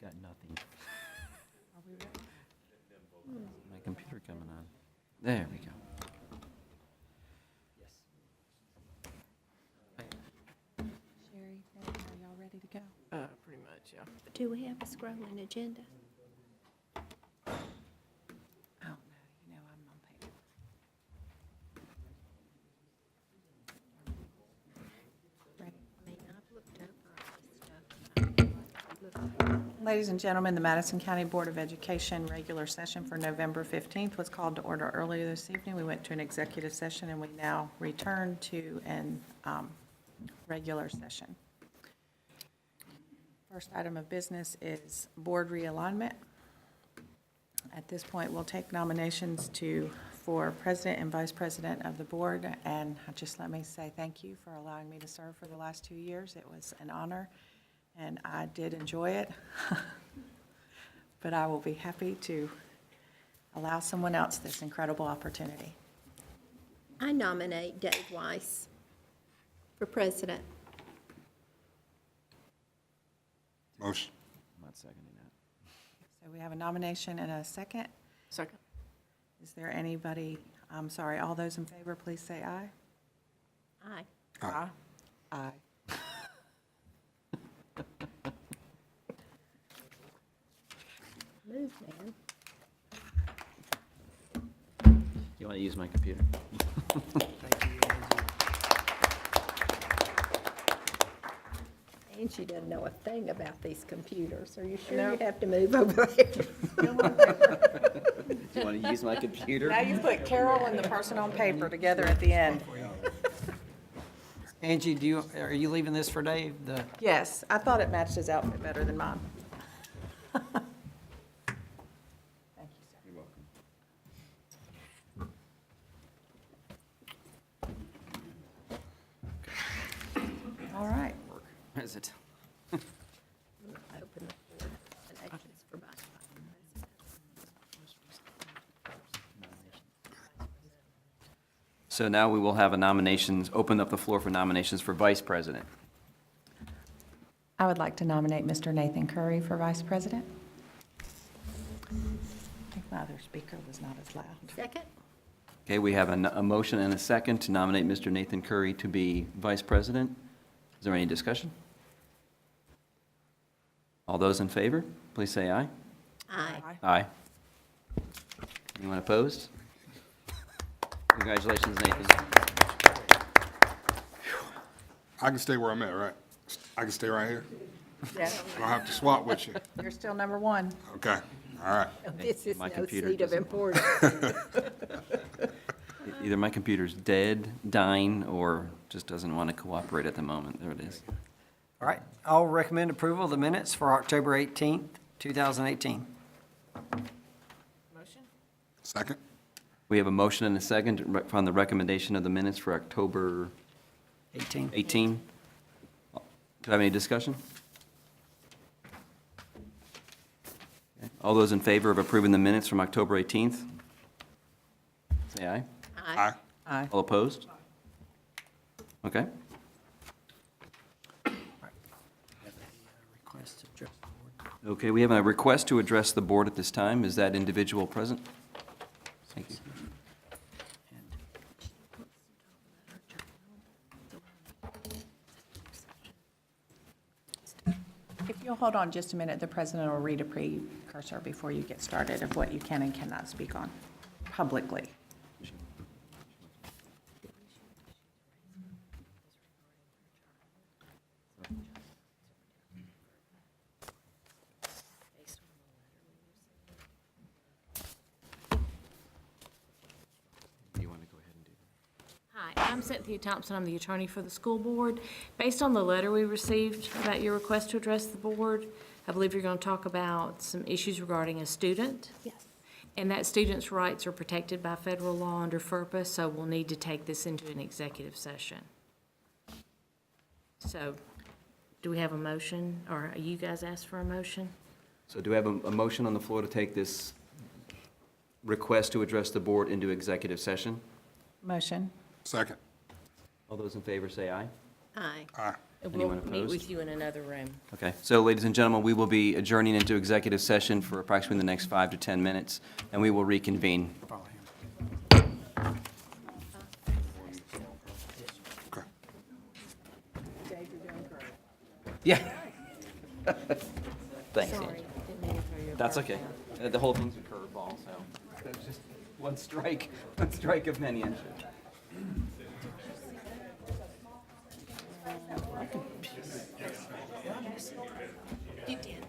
got nothing. My computer coming on. There we go. Sherry, Nathan, are y'all ready to go? Pretty much, yeah. Do we have a scrolling agenda? Oh, no, you know I'm on paper. Ready? I mean, I've looked over all this stuff. Ladies and gentlemen, the Madison County Board of Education regular session for November 15th was called to order earlier this evening. We went to an executive session, and we now return to an regular session. First item of business is board realignment. At this point, we'll take nominations for president and vice president of the board, and just let me say thank you for allowing me to serve for the last 2 years. It was an honor, and I did enjoy it, but I will be happy to allow someone else this incredible opportunity. I nominate Dave Weiss for president. Motion. I'm not seconding that. So we have a nomination and a second. Second. Is there anybody, I'm sorry, all those in favor, please say aye. Aye. Aye. Aye. Move, man. You want to use my computer? Angie doesn't know a thing about these computers. Are you sure No. you have to move over there? Do you want to use my computer? Now you put Carol and the person on paper together at the end. Angie, are you leaving this for Dave? Yes, I thought it matched his outfit better than mine. Thank you, sir. You're welcome. All right. Where is it? Open the floor. Nominations for vice president. So now we will have a nominations, open up the floor for nominations for vice president. I would like to nominate Mr. Nathan Curry for vice president. I think my other speaker was not as loud. Second? Okay, we have a motion and a second to nominate Mr. Nathan Curry to be vice president. Is there any discussion? All those in favor, please say aye. Aye. Aye. Anyone opposed? Congratulations, Nathan. I can stay where I'm at, right? I can stay right here? Yeah, I don't have to swap with you. you're still number one. Okay, all right. This is My no computer seat of doesn't- importance. Either my computer's dead, dying, or just doesn't want to cooperate at the moment. There it is. All right, I'll recommend approval of the minutes for October 18th, 2018. Second? We have a motion and a second on the recommendation of the minutes for October 18. 18. Do I have any discussion? Okay. All those in favor of approving the minutes from October 18th? Say aye. Aye. Aye. All opposed? Okay. Request to address the board. Okay, we have a request to address the board at this time. Is that individual present? Thank you. If you'll hold on just a minute, the president will read a precursor before you get started of what you can and cannot speak on publicly. Do you want to go ahead and do that? Hi, I'm Cynthia Thompson. I'm the attorney for the school board. Based on the letter we received about your request to address the board, I believe you're going to talk about some issues regarding a student. Yes. And that student's rights are protected by federal law under FERPA, so we'll need to take this into an executive session. So, do we have a motion, or you guys asked for a motion? So do we have a motion on the floor to take this request to address the board into executive session? Motion. Second? All those in favor say aye. Aye. Aye. And Anyone we'll meet opposed? with you in another room. Okay, so ladies and gentlemen, we will be adjourning into executive session for approximately the next 5 to 10 minutes, and we will reconvene. Okay. Yeah. Thanks, Sorry, Angie. didn't mean to throw you a That's curveball. okay. The whole thing's a curveball, so that's just one strike of many, I'm sure. You did.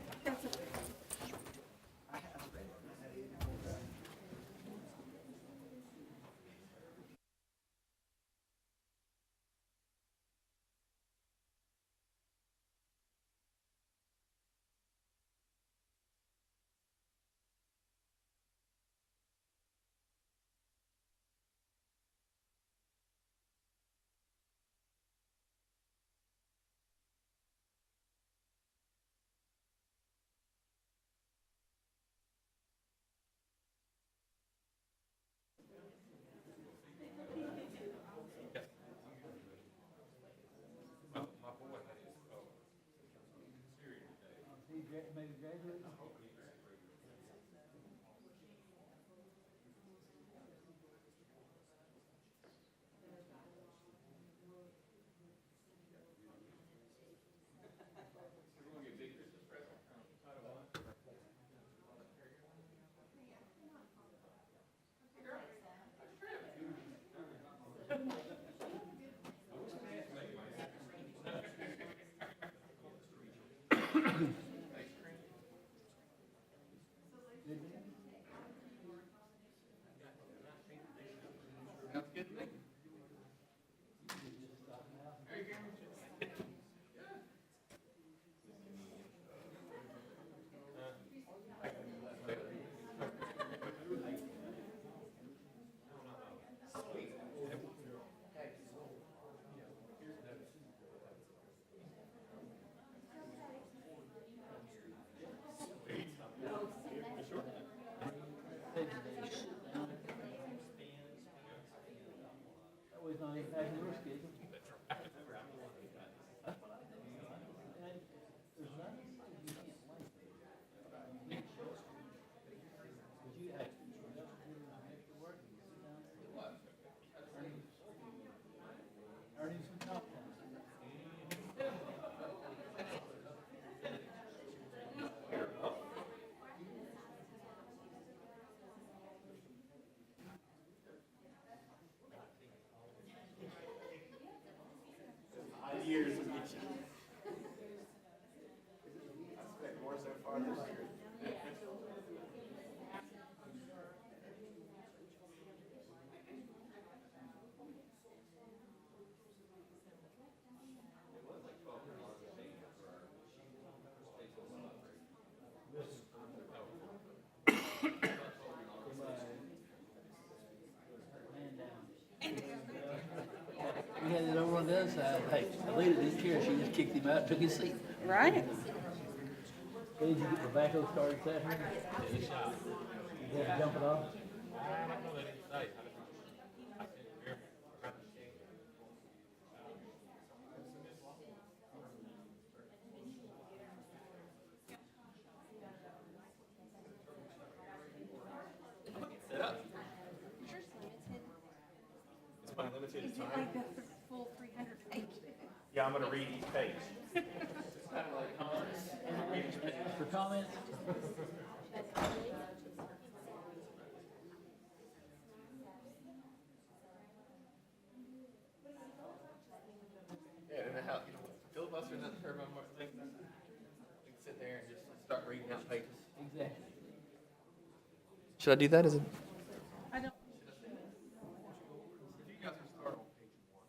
We had it over on the other side. Hey, the lady didn't care. She just kicked him out, and took his seat. Right? Hey, did you get tobacco started this afternoon? You had to jump it off? Yeah, I'm gonna read each page. For comments? Yeah, and how, filibuster is not the term I'm thinking. We can sit there and just start reading out pages. Exactly. Should I do that as a? I don't. If you guys are start on page one.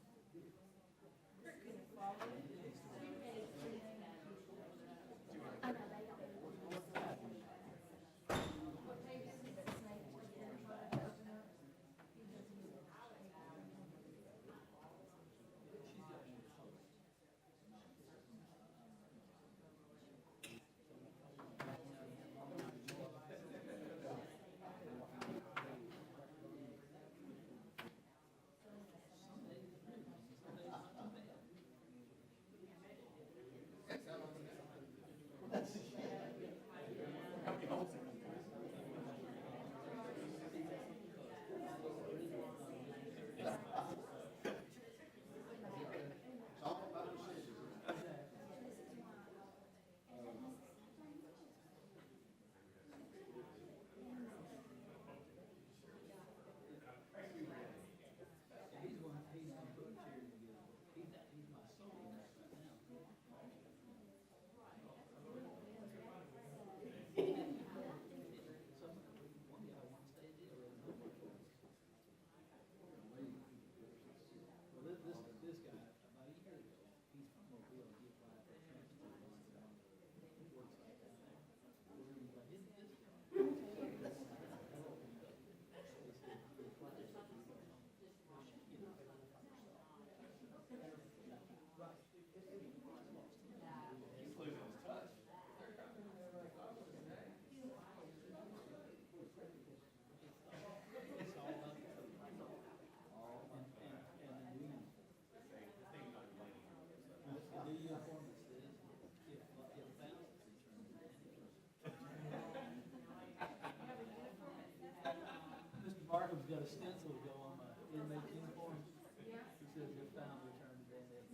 got a stencil to go on my inmate uniform. He says your found return today.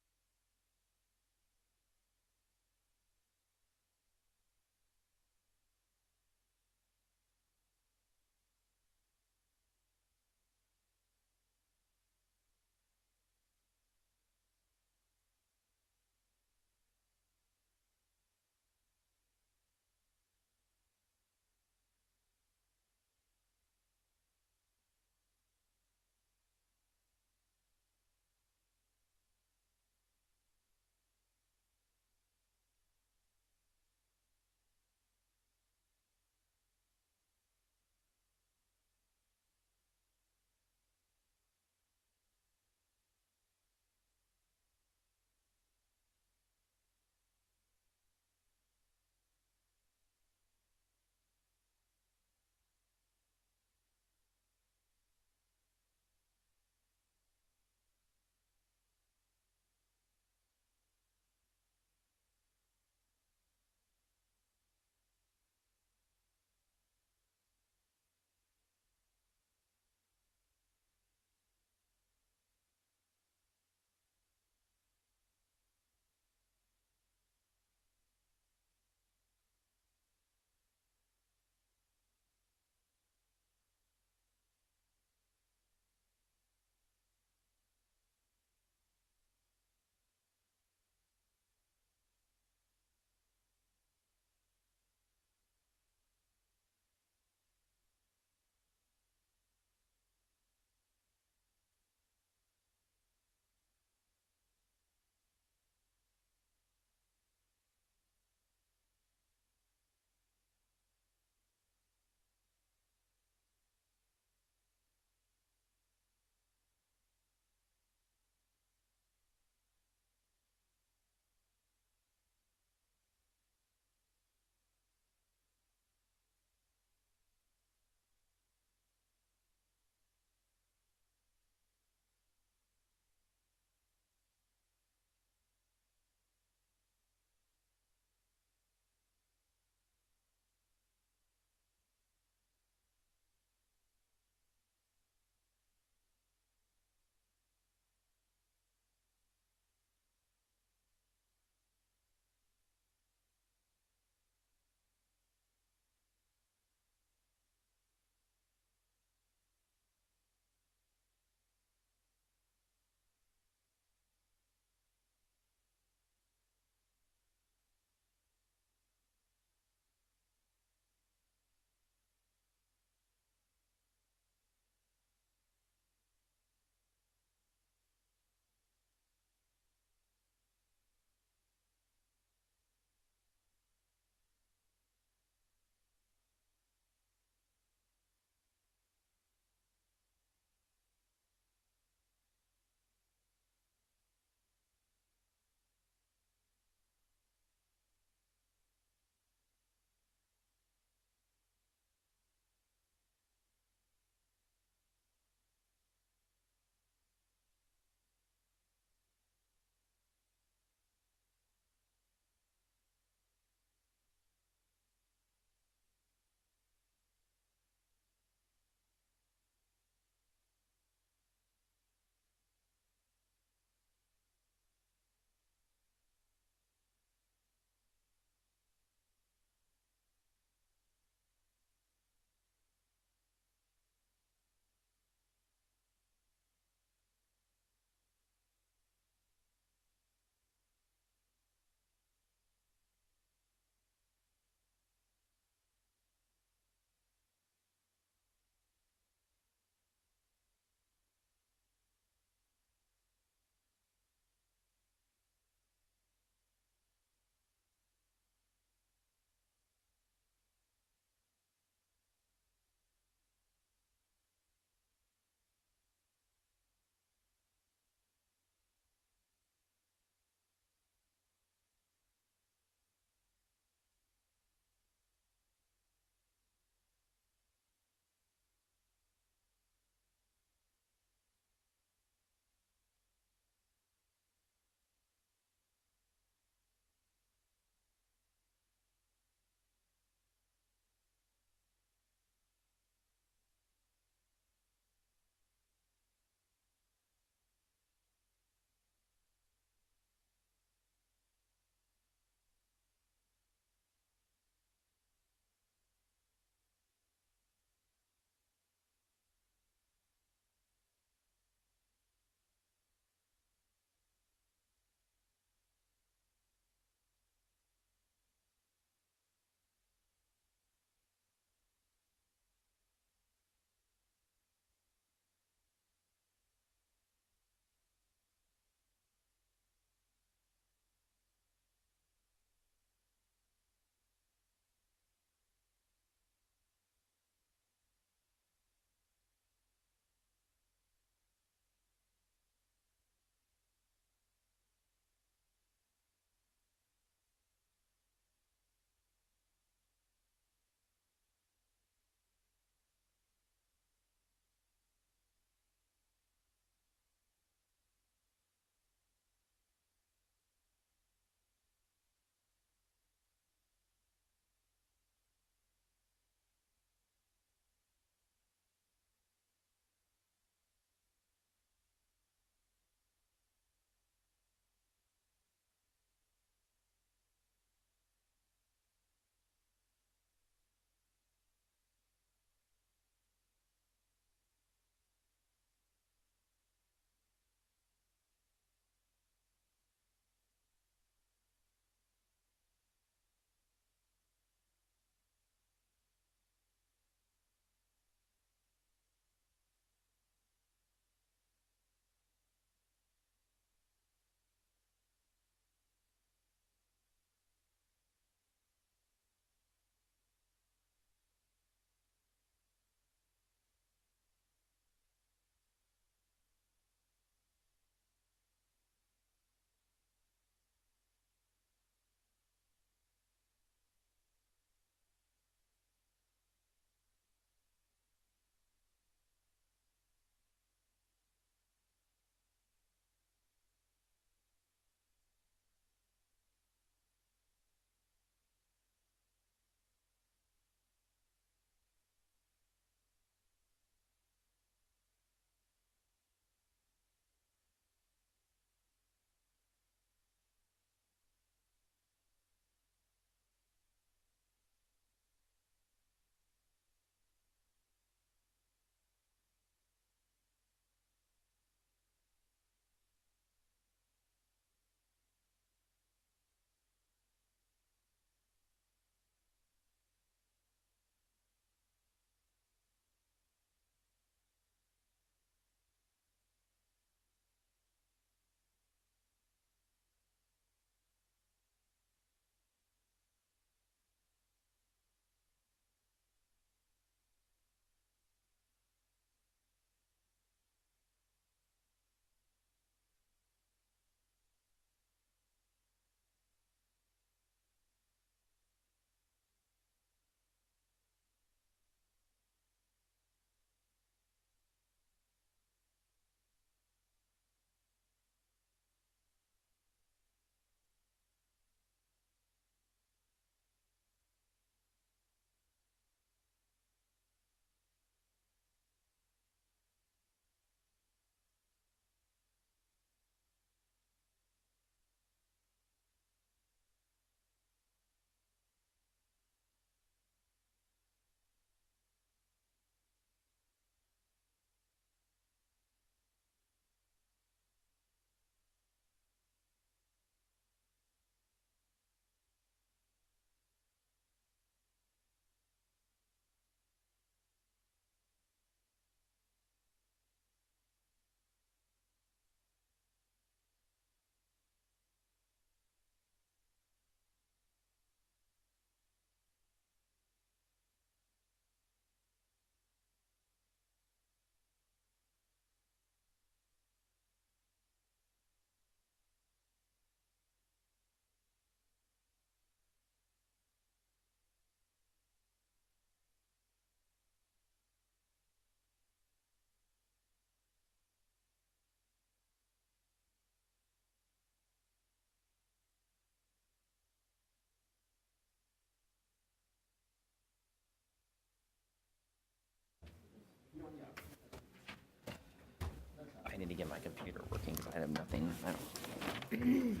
to get my computer working because I have nothing. I don't.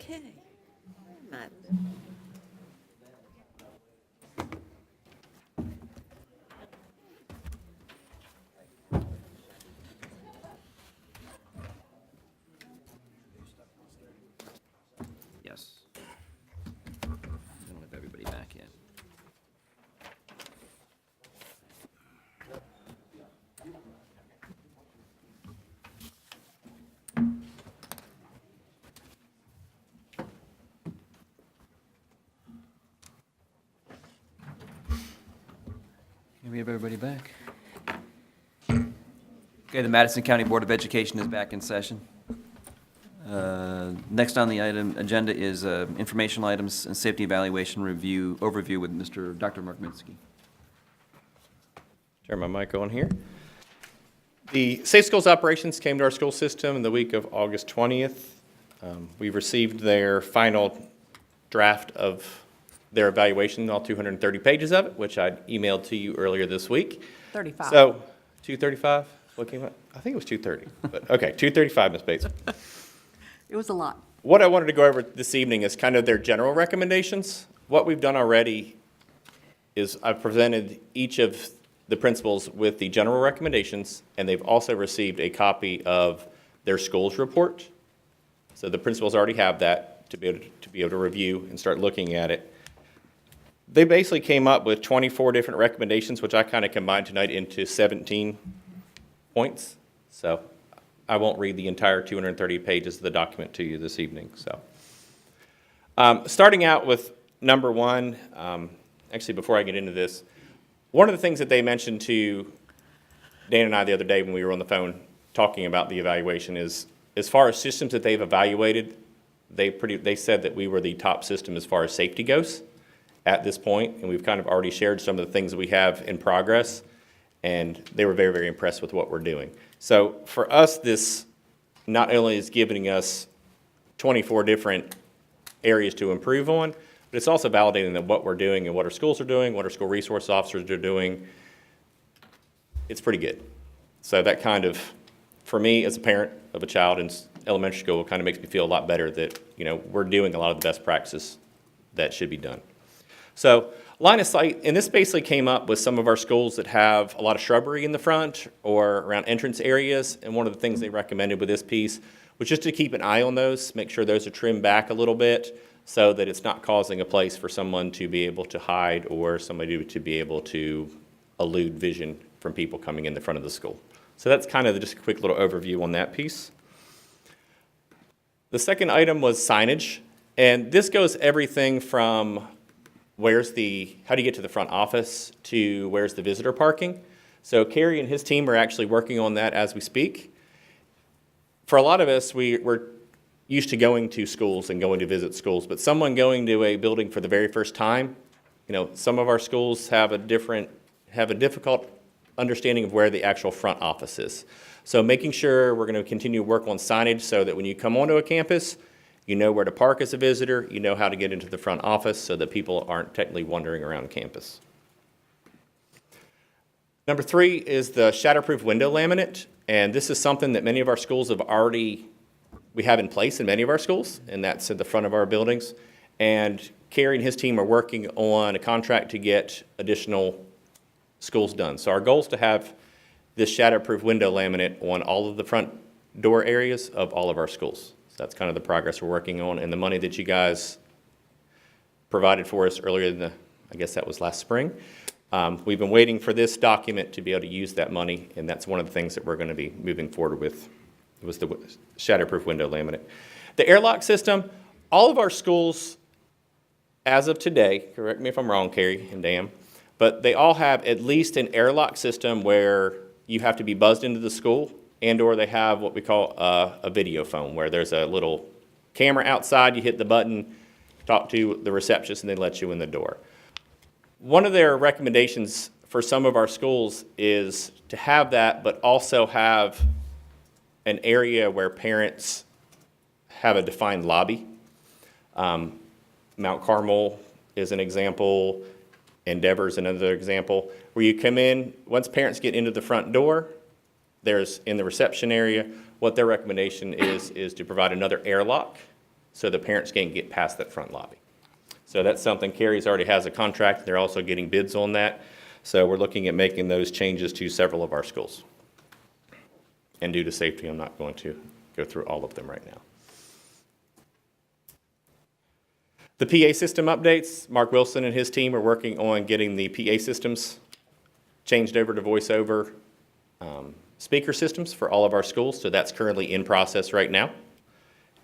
Okay. Madison. Yes. I don't have everybody back yet. Can we have everybody back? Okay, the Madison County Board of Education is back in session. Next on the agenda is informational items and safety evaluation review, overview with Dr. Mark Minsky. Turn my mic on here. The Safe Schools operations came to our school system in the week of August 20th. We received their final draft of their evaluation, all 230 pages of it, which I emailed to you earlier this week. 35. So, 235? What came out? I think it was 230, but okay, 235, Ms. Bates. It was a lot. What I wanted to go over this evening is kind of their general recommendations. What we've done already is I've presented each of the principals with the general recommendations, and they've also received a copy of their school's report. So the principals already have that to be able to review and start looking at it. They basically came up with 24 different recommendations, which I kind of combined tonight into 17 points. So I won't read the entire 230 pages of the document to you this evening. So, starting out with number one, actually before I get into this, one of the things that they mentioned to Dan and I the other day when we were on the phone talking about the evaluation is, as far as systems that they've evaluated, they said that we were the top system as far as safety goes at this point, and we've kind of already shared some of the things that we have in progress, and they were very, very impressed with what we're doing. So for us, this not only is giving us 24 different areas to improve on, but it's also validating that what we're doing and what our schools are doing, what our school resource officers are doing, it's pretty good. So that kind of, for me as a parent of a child in elementary school, kind of makes me feel a lot better that, you know, we're doing a lot of the best practices that should be done. So line of sight, and this basically came up with some of our schools that have a lot of shrubbery in the front or around entrance areas, and one of the things they recommended with this piece was just to keep an eye on those, make sure those are trimmed back a little bit so that it's not causing a place for someone to be able to hide or somebody to be able to elude vision from people coming in the front of the school. So that's kind of just a quick little overview on that piece. The second item was signage, and this goes everything from how do you get to the front office to where's the visitor parking. So Kerry and his team are actually working on that as we speak. For a lot of us, we're used to going to schools and going to visit schools, but someone going to a building for the very first time, you know, some of our schools have a difficult understanding of where the actual front office is. So making sure we're going to continue to work on signage so that when you come onto a campus, you know where to park as a visitor, you know how to get into the front office so that people aren't technically wandering around campus. Number 3 is the Shatterproof Window laminate, and this is something that many of our schools we have in place in many of our schools, and that's at the front of our buildings. And Kerry and his team are working on a contract to get additional schools done. So our goal is to have this Shatterproof Window laminate on all of the front door areas of all of our schools. So that's kind of the progress we're working on, and the money that you guys provided for us earlier I guess that was last spring. We've been waiting for this document to be able to use that money, and that's one of the things that we're going to be moving forward with. It was the Shatterproof Window laminate. The Airlock system, all of our schools, as of today, correct me if I'm wrong, Kerry and Dan, but they all have at least an Airlock system where you have to be buzzed into the school, and or they have what we call a video phone, where there's a little camera outside, you hit the button, talk to the receptionist, and they let you in the door. One of their recommendations for some of our schools is to have that, but also have an area where parents have a defined lobby. Mount Carmel is an example. Endeavor is another example, where you come in, once parents get into the front door, there's, in the reception area, what their recommendation is to provide another airlock so the parents can't get past that front lobby. So that's something Carrie's already has a contract. They're also getting bids on that. So we're looking at making those changes to several of our schools. And due to safety, I'm not going to go through all of them right now. The PA system updates, Mark Wilson and his team are working on getting the PA systems changed over to voice-over speaker systems for all of our schools. So that's currently in process right now.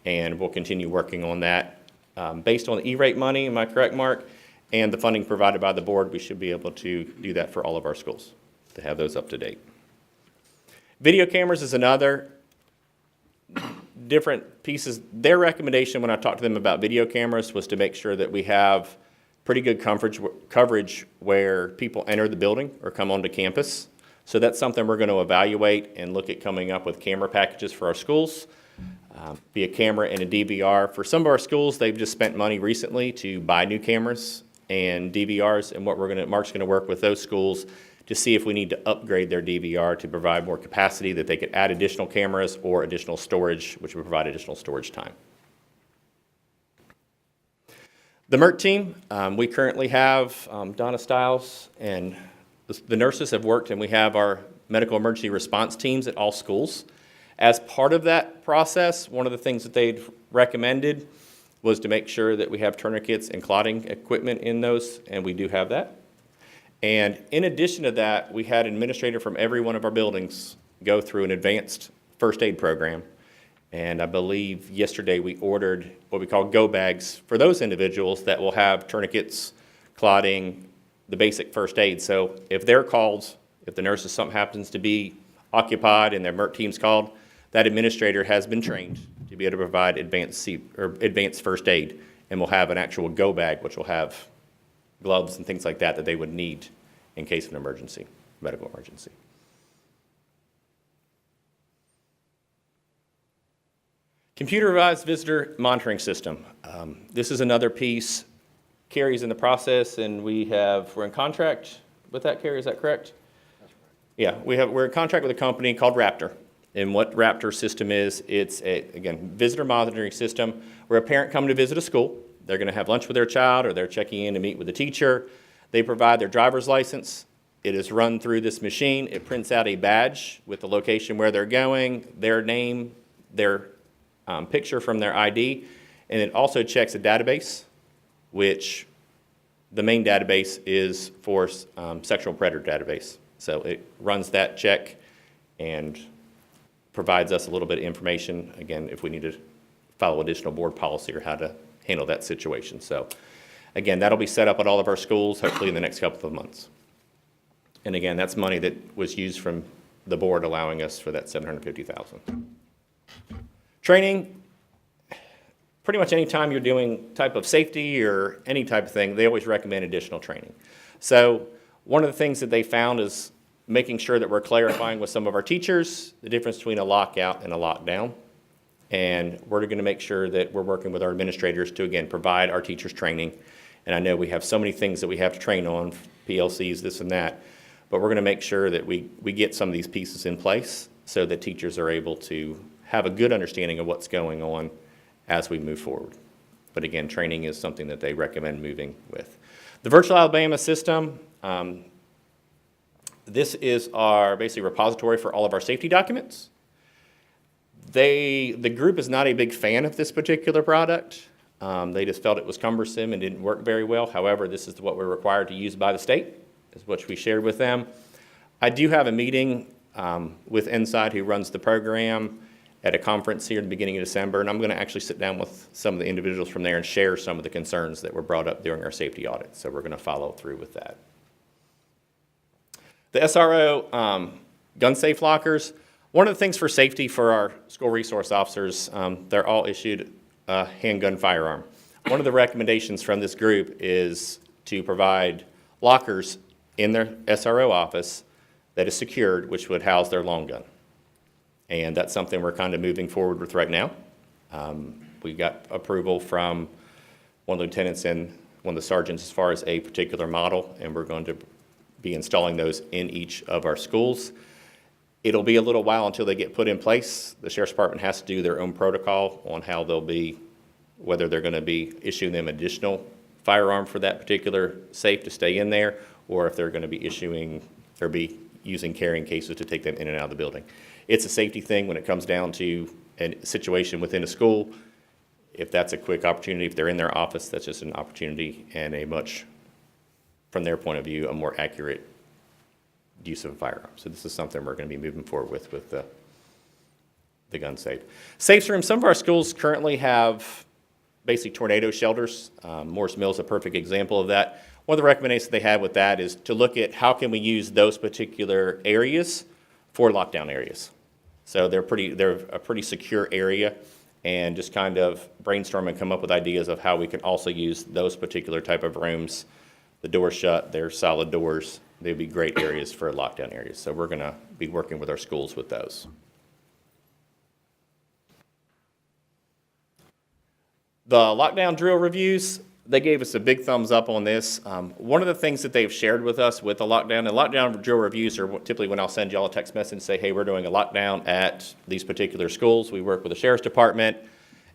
And we'll continue working on that. Based on the E-rate money, am I correct, Mark? And the funding provided by the board, we should be able to do that for all of our schools, to have those up to date. Video cameras is another different pieces. Their recommendation when I talked to them about video cameras was to make sure that we have pretty good coverage where people enter the building or come onto campus. So that's something we're going to evaluate and look at coming up with camera packages for our schools. Be a camera and a DVR. For some of our schools, they've just spent money recently to buy new cameras and DVRs, and Mark's going to work with those schools to see if we need to upgrade their DVR to provide more capacity, that they could add additional cameras or additional storage, which would provide additional storage time. The MERT team, we currently have Donna Stiles and the nurses have worked, and we have our medical emergency response teams at all schools. As part of that process, one of the things that they'd recommended was to make sure that we have tourniquets and clotting equipment in those, and we do have that. And in addition to that, we had an administrator from every one of our buildings go through an advanced first aid program. And I believe yesterday we ordered what we call go bags for those individuals that will have tourniquets, clotting, the basic first aid. So if they're called, if the nurses, something happens to be occupied and their MERT team's called, that administrator has been trained to be able to provide advanced first aid, and will have an actual go bag, which will have gloves and things like that they would need in case of an emergency, medical emergency. Computerized Visitor Monitoring System. This is another piece. Carrie's in the process, and we're in contract with that, Carrie, is that correct? Yeah, we're in contract with a company called Raptor. And what Raptor system is, it's again, visitor monitoring system where a parent comes to visit a school. They're going to have lunch with their child, or they're checking in to meet with the teacher. They provide their driver's license. It is run through this machine. It prints out a badge with the location where they're going, their name, their picture from their ID, and it also checks a database, which the main database is for sexual predator database. So it runs that check and provides us a little bit of information, again, if we need to follow additional board policy or how to handle that situation. So again, that'll be set up at all of our schools, hopefully in the next couple of months. And again, that's money that was used from the board allowing us for that $750,000. Training, pretty much any time you're doing type of safety or any type of thing, they always recommend additional training. So one of the things that they found is making sure that we're clarifying with some of our teachers the difference between a lockout and a lockdown. And we're going to make sure that we're working with our administrators to, again, provide our teachers training. And I know we have so many things that we have to train on, PLCs, this and that, but we're going to make sure that we get some of these pieces in place so that teachers are able to have a good understanding of what's going on as we move forward. But again, training is something that they recommend moving with. The Virtual Alabama system, this is our basically repository for all of our safety documents. The group is not a big fan of this particular product. They just felt it was cumbersome and didn't work very well. However, this is what we're required to use by the state, is what we shared with them. I do have a meeting with Inside, who runs the program, at a conference here in the beginning of December, and I'm going to actually sit down with some of the individuals from there and share some of the concerns that were brought up during our safety audit. So we're going to follow through with that. The SRO gun safe lockers, one of the things for safety for our school resource officers, they're all issued a handgun firearm. One of the recommendations from this group is to provide lockers in their SRO office that is secured, which would house their long gun. And that's something we're kind of moving forward with right now. We got approval from one of the lieutenants and one of the sergeants as far as a particular model, and we're going to be installing those in each of our schools. It'll be a little while until they get put in place. The Sheriff's Department has to do their own protocol on how they'll be, whether they're going to be issuing them additional firearm for that particular safe to stay in there, or if they're going to be issuing or be using carrying cases to take them in and out of the building. It's a safety thing when it comes down to a situation within a school. If that's a quick opportunity, if they're in their office, that's just an opportunity and a much, from their point of view, a more accurate use of a firearm. So this is something we're going to be moving forward with the gun safe. Safe rooms, some of our schools currently have basically tornado shelters. Morris Mill is a perfect example of that. One of the recommendations they had with that is to look at how can we use those particular areas for lockdown areas. So they're a pretty secure area, and just kind of brainstorm and come up with ideas of how we can also use those particular type of rooms. The doors shut, they're solid doors. They'd be great areas for lockdown areas. So we're going to be working with our schools with those. The lockdown drill reviews, they gave us a big thumbs up on this. One of the things that they've shared with us with the lockdown drill reviews are typically when I'll send y'all a text message and say, hey, we're doing a lockdown at these particular schools. We work with the Sheriff's Department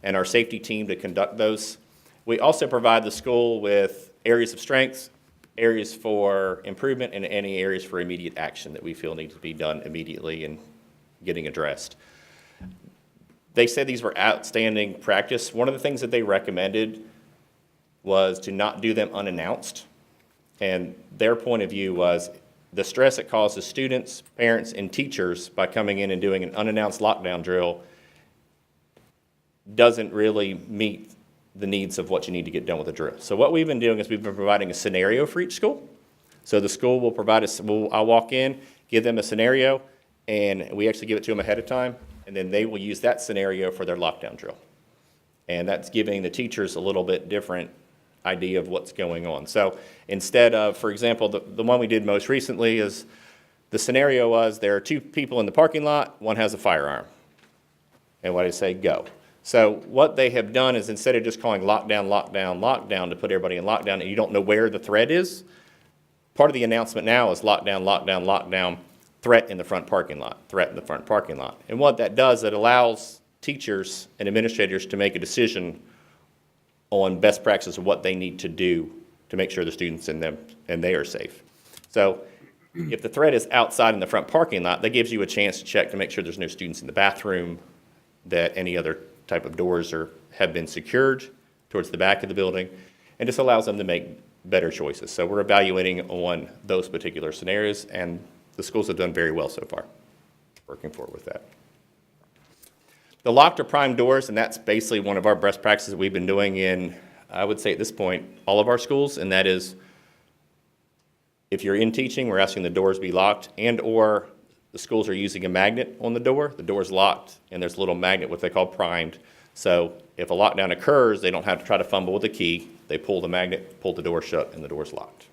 and our safety team to conduct those. We also provide the school with areas of strength, areas for improvement, and any areas for immediate action that we feel need to be done immediately and getting addressed. They said these were outstanding practice. One of the things that they recommended was to not do them unannounced. And their point of view was the stress it causes students, parents, and teachers by coming in and doing an unannounced lockdown drill doesn't really meet the needs of what you need to get done with the drill. So what we've been doing is we've been providing a scenario for each school. So the school will provide us, I'll walk in, give them a scenario, and we actually give it to them ahead of time, and then they will use that scenario for their lockdown drill. And that's giving the teachers a little bit different idea of what's going on. So instead of, for example, the one we did most recently is the scenario was there are two people in the parking lot, one has a firearm. And what I say, go. So what they have done is instead of just calling lockdown, lockdown, lockdown to put everybody in lockdown and you don't know where the threat is, part of the announcement now is lockdown, lockdown, lockdown, threat in the front parking lot, threat in the front parking lot. And what that does, it allows teachers and administrators to make a decision on best practices of what they need to do to make sure the students in them and they are safe. So if the threat is outside in the front parking lot, that gives you a chance to check to make sure there's no students in the bathroom, that any other type of doors have been secured towards the back of the building, and just allows them to make better choices. So we're evaluating on those particular scenarios, and the schools have done very well so far, working forward with that. The locked or primed doors, and that's basically one of our best practices that we've been doing in, I would say at this point, all of our schools, and that is if you're in teaching, we're asking the doors be locked, and or the schools are using a magnet on the door's locked, and there's a little magnet, what they call primed. So if a lockdown occurs, they don't have to try to fumble with the key. They pull the magnet, pull the door shut, and the door's locked.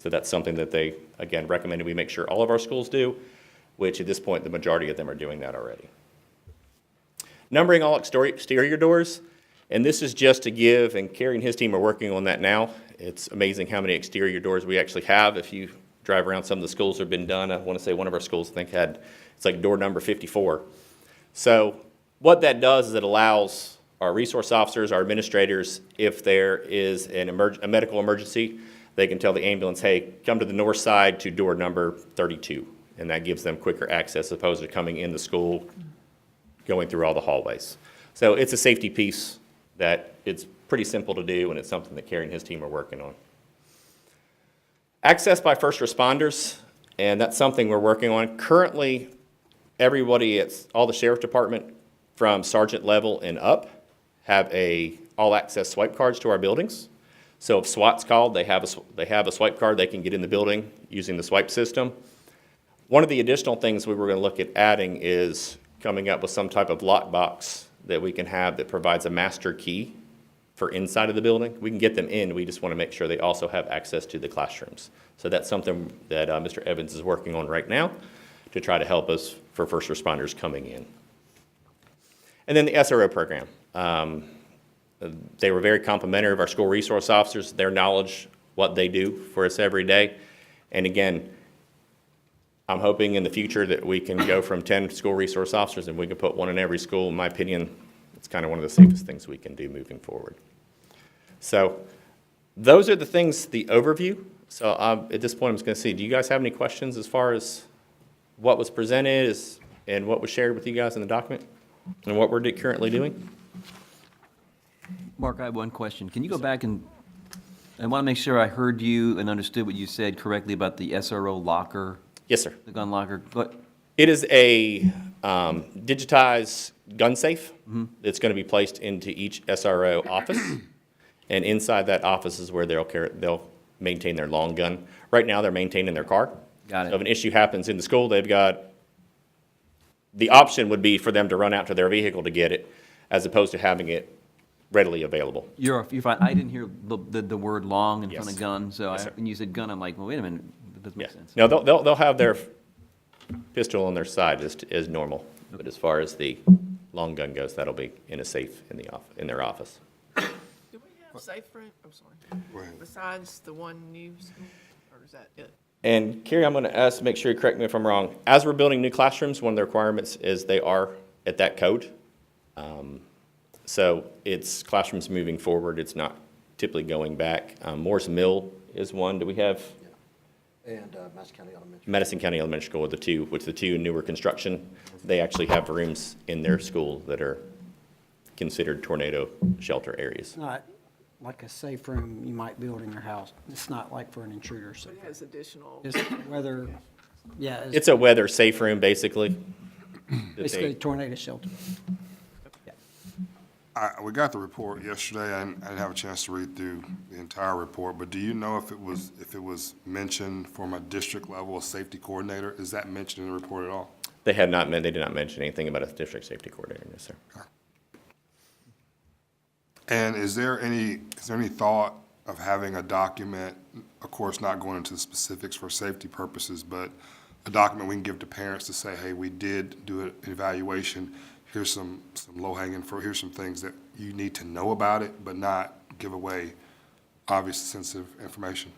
So that's something that they, again, recommended we make sure all of our schools do, which at this point, the majority of them are doing that already. Numbering all exterior doors, and this is just to give, and Kerry and his team are working on that now. It's amazing how many exterior doors we actually have. If you drive around some of the schools that have been done, I want to say one of our schools, I think, it's like door number 54. So what that does is it allows our resource officers, our administrators, if there is a medical emergency, they can tell the ambulance, hey, come to the north side to door number 32. And that gives them quicker access as opposed to coming in the school, going through all the hallways. So it's a safety piece that it's pretty simple to do, and it's something that Kerry and his team are working on. Access by first responders, and that's something we're working on. Currently, everybody at all the Sheriff Department from sergeant level and up have all-access swipe cards to our buildings. So if SWAT's called, they have a swipe card, they can get in the building using the swipe system. One of the additional things we were going to look at adding is coming up with some type of lockbox that we can have that provides a master key for inside of the building. We can get them in, we just want to make sure they also have access to the classrooms. So that's something that Mr. Evans is working on right now to try to help us for first responders coming in. And then the SRO program. They were very complimentary of our school resource officers, their knowledge, what they do for us every day. And again, I'm hoping in the future that we can go from 10 school resource officers and we can put one in every school. In my opinion, it's kind of one of the safest things we can do moving forward. So those are the things, the overview. So at this point, I'm just going to see, do you guys have any questions as far as what was presented and what was shared with you guys in the document and what we're currently doing? Mark, I have one question. Can you go back and, I want to make sure I heard you and understood what you said correctly about the SRO locker, Yes, sir. the gun locker. What, It is a digitized gun safe that's going to be placed into each SRO office. And inside that office is where they'll maintain their long gun. Right now, they're maintained in their car. Got it. So if an issue happens in the school, the option would be for them to run out to their vehicle to get it, as opposed to having it readily available. you're fine. I didn't hear the word long in front Yes. of gun, so Yes, sir. when you said gun, I'm like, well, wait a minute, that doesn't Yeah. make sense. No, they'll have their pistol on their side as normal. But as far as the long gun goes, that'll be in a safe in their office. Do we have safe room, I'm sorry, Go ahead. besides the one new school, or is that it? And Carrie, I'm going to ask, make sure you correct me if I'm wrong. As we're building new classrooms, one of the requirements is they are at that code. So it's classrooms moving forward. It's not typically going back. Morris Mill is one. Do we have? And Madison County Elementary. Madison County Elementary School are the two, which the two newer construction. They actually have rooms in their school that are considered tornado shelter areas. It's not like a safe room you might build in your house. It's not like for an intruder, so It has additional, just whether, yeah, it's It's a weather safe room, basically. that basically a they- tornado shelter. We got the report yesterday. I didn't have a chance to read through the entire report, but do you know if it was mentioned from a district level, a safety coordinator? Is that mentioned in the report at all? They did not mention anything about a district safety coordinator, yes, sir. And is there any thought of having a document, of course, not going into the specifics for safety purposes, but a document we can give to parents to say, hey, we did do an evaluation. Here's some low-hanging fruit. Here's some things that you need to know about it, but not give away obvious sensitive information.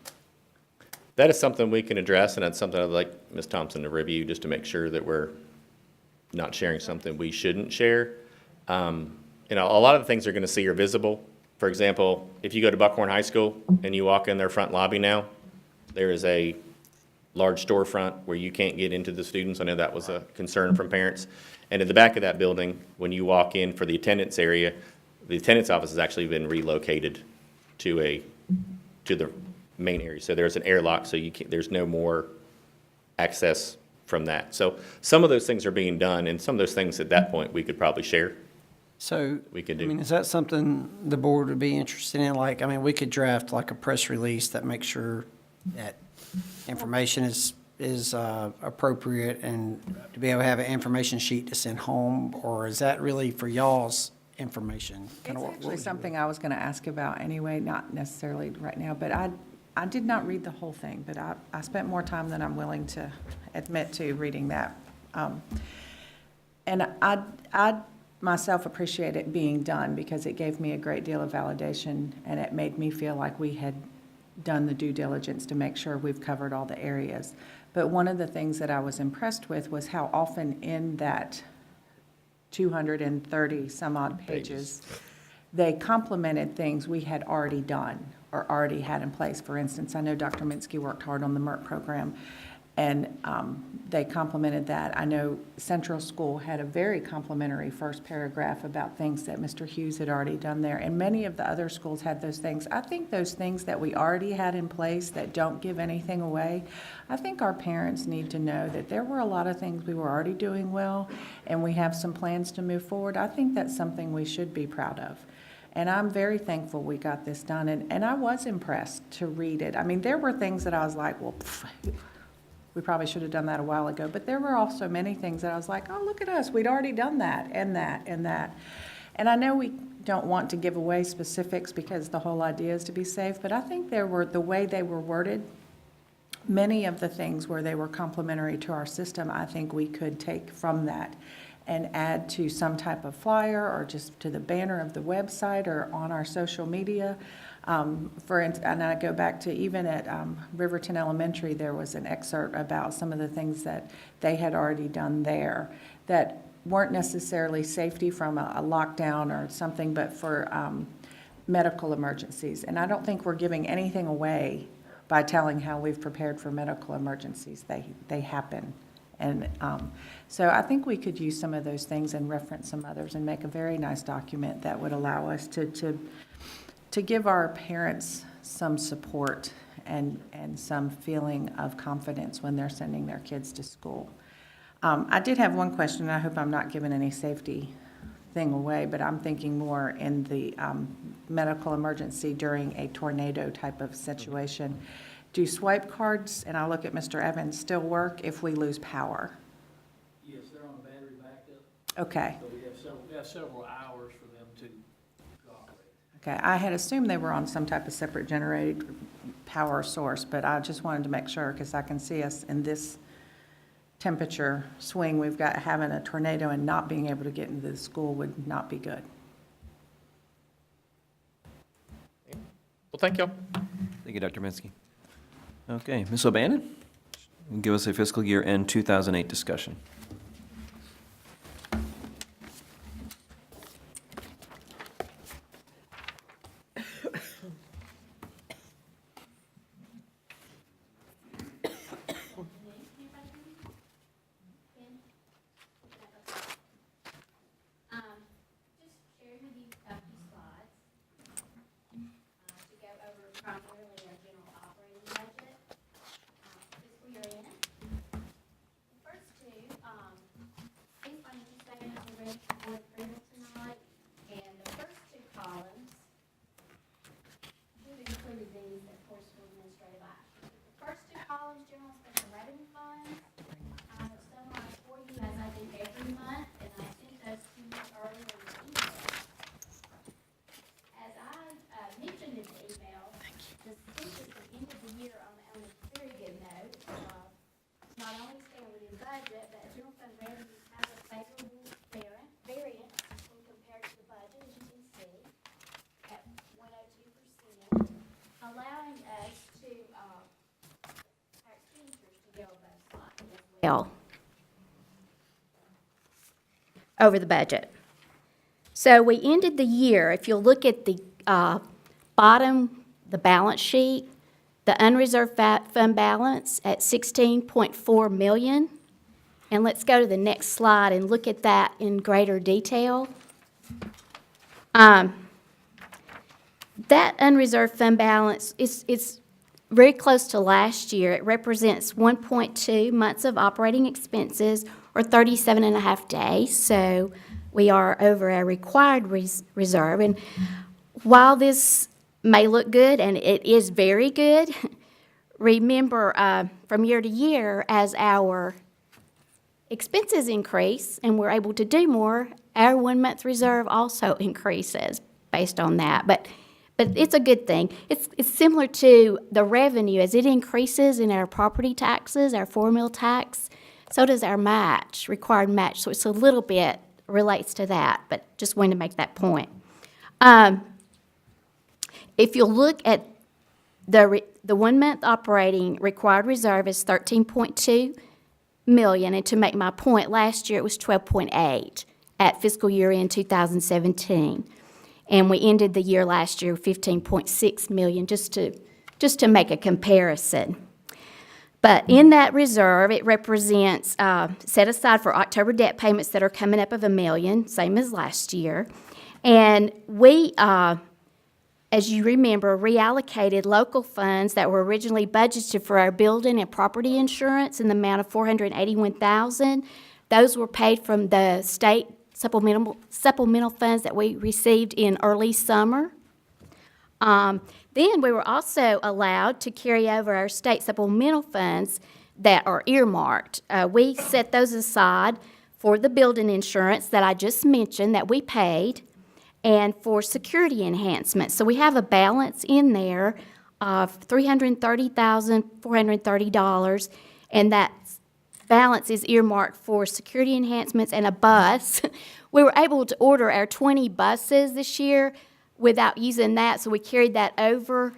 That is something we can address, and that's something I'd like Ms. Thompson to review, just to make sure that we're not sharing something we shouldn't share. A lot of the things they're going to see are visible. For example, if you go to Buckhorn High School and you walk in their front lobby now, there is a large storefront where you can't get into the students. I know that was a concern from parents. And in the back of that building, when you walk in for the attendance area, the attendance office has actually been relocated to the main area. So there's an airlock, so there's no more access from that. So some of those things are being done, and some of those things at that point we could probably share. So, We could I do. mean, is that something the board would be interested in? Like, I mean, we could draft like a press release that makes sure that information is appropriate and to be able to have an information sheet to send home, or is that really for y'all's information? It's Kinda what actually would you- something I was going to ask about anyway, not necessarily right now, but I did not read the whole thing, but I spent more time than I'm willing to admit to reading that. And I myself appreciate it being done because it gave me a great deal of validation and it made me feel like we had done the due diligence to make sure we've covered all the areas. But one of the things that I was impressed with was how often in that 230 some odd pages, they complemented things we had already done or already had in place. For instance, I know Dr. Minsky worked hard on the MERT program, and they complemented that. I know Central School had a very complimentary first paragraph about things that Mr. Hughes had already done there, and many of the other schools had those things. I think those things that we already had in place that don't give anything away, I think our parents need to know that there were a lot of things we were already doing well, and we have some plans to move forward. I think that's something we should be proud of. And I'm very thankful we got this done, and I was impressed to read it. I mean, there were things that I was like, well, we probably should have done that a while ago, but there were also many things that I was like, oh, look at us, we'd already done that, and that, and that. And I know we don't want to give away specifics because the whole idea is to be safe, but I think the way they were worded, many of the things where they were complementary to our system, I think we could take from that and add to some type of flyer or just to the banner of the website or on our social media. And I go back to even at Riverton Elementary, there was an excerpt about some of the things that they had already done there that weren't necessarily safety from a lockdown or something, but for medical emergencies. And I don't think we're giving anything away by telling how we've prepared for medical emergencies. They happen. And so I think we could use some of those things and reference some others and make a very nice document that would allow us to give our parents some support and some feeling of confidence when they're sending their kids to school. I did have one question, and I hope I'm not giving any safety thing away, but I'm thinking more in the medical emergency during a tornado type of situation. Do swipe cards, and I'll look at Mr. Evans, still work if we lose power? Yes, they're on a battery backup, Okay. so we have several hours for them to operate. Okay, I had assumed they were on some type of separate generated power source, but I just wanted to make sure, because I can see us in this temperature swing we've got, having a tornado and not being able to get into the school would not be good. Well, thank you. Thank you, Dr. Minsky. Okay, Ms. O'Bannon, give us a fiscal year end 2008 discussion. Just sharing with you a few slides to go over primarily our general operating budget, fiscal year end. The first two, these financial statements are ready for board approval tonight, and the first two columns, we've included these, of course, for administrative action. The first two columns, general and special revenue funds, I have summarized for you as I do every month, and I sent those to you earlier in the email. As I mentioned in the email, the census at the end of the year on a very good note. Not only staying within budget, but general fund revenues have a favorable variance when compared to the budget, as you can see, at 102%, allowing us to, our expenditures to go above slightly as well over the budget. So we ended the year, if you'll look at the bottom, the balance sheet, the unreserved fund balance at $16.4 million. And let's go to the next slide and look at that in greater detail. That unreserved fund balance is very close to last year. It represents 1.2 months of operating expenses, or 37 and a half days. So we are over our required reserve. And while this may look good, and it is very good, remember from year to year, as our expenses increase and we're able to do more, our 1 month reserve also increases based on that. But it's a good thing. It's similar to the revenue. As it increases in our property taxes, our formula tax, so does our match, required match. So it's a little bit relates to that, but just wanted to make that point. If you look at the 1 month operating required reserve is $13.2 million, and to make my point, last year it was $12.8 at fiscal year end 2017, and we ended the year last year with $15.6 million, just to make a comparison. But in that reserve, it represents set aside for October debt payments that are coming up of $1 million, same as last year, and we. As you remember, reallocated local funds that were originally budgeted for our building and property insurance in the amount of $481,000. Those were paid from the state supplemental funds that we received in early summer. Then we were also allowed to carry over our state supplemental funds that are earmarked. We set those aside for the building insurance that I just mentioned that we paid, and for security enhancements. So we have a balance in there of $330,430, and that's balance is earmarked for security enhancements and a bus. We were able to order our 20 buses this year without using that, so we carried that over.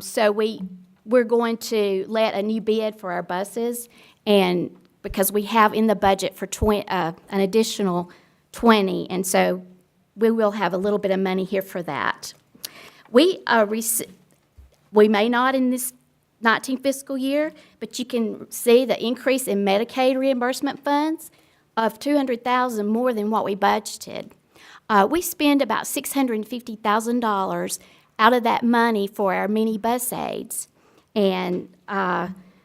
So we're going to let a new bid for our buses, and because we have in the budget for an additional 20, and so we will have a little bit of money here for that. We may not in this 19 fiscal year, but you can see the increase in Medicaid reimbursement funds of $200,000 more than what we budgeted. We spend about $650,000 out of that money for our mini bus aids, and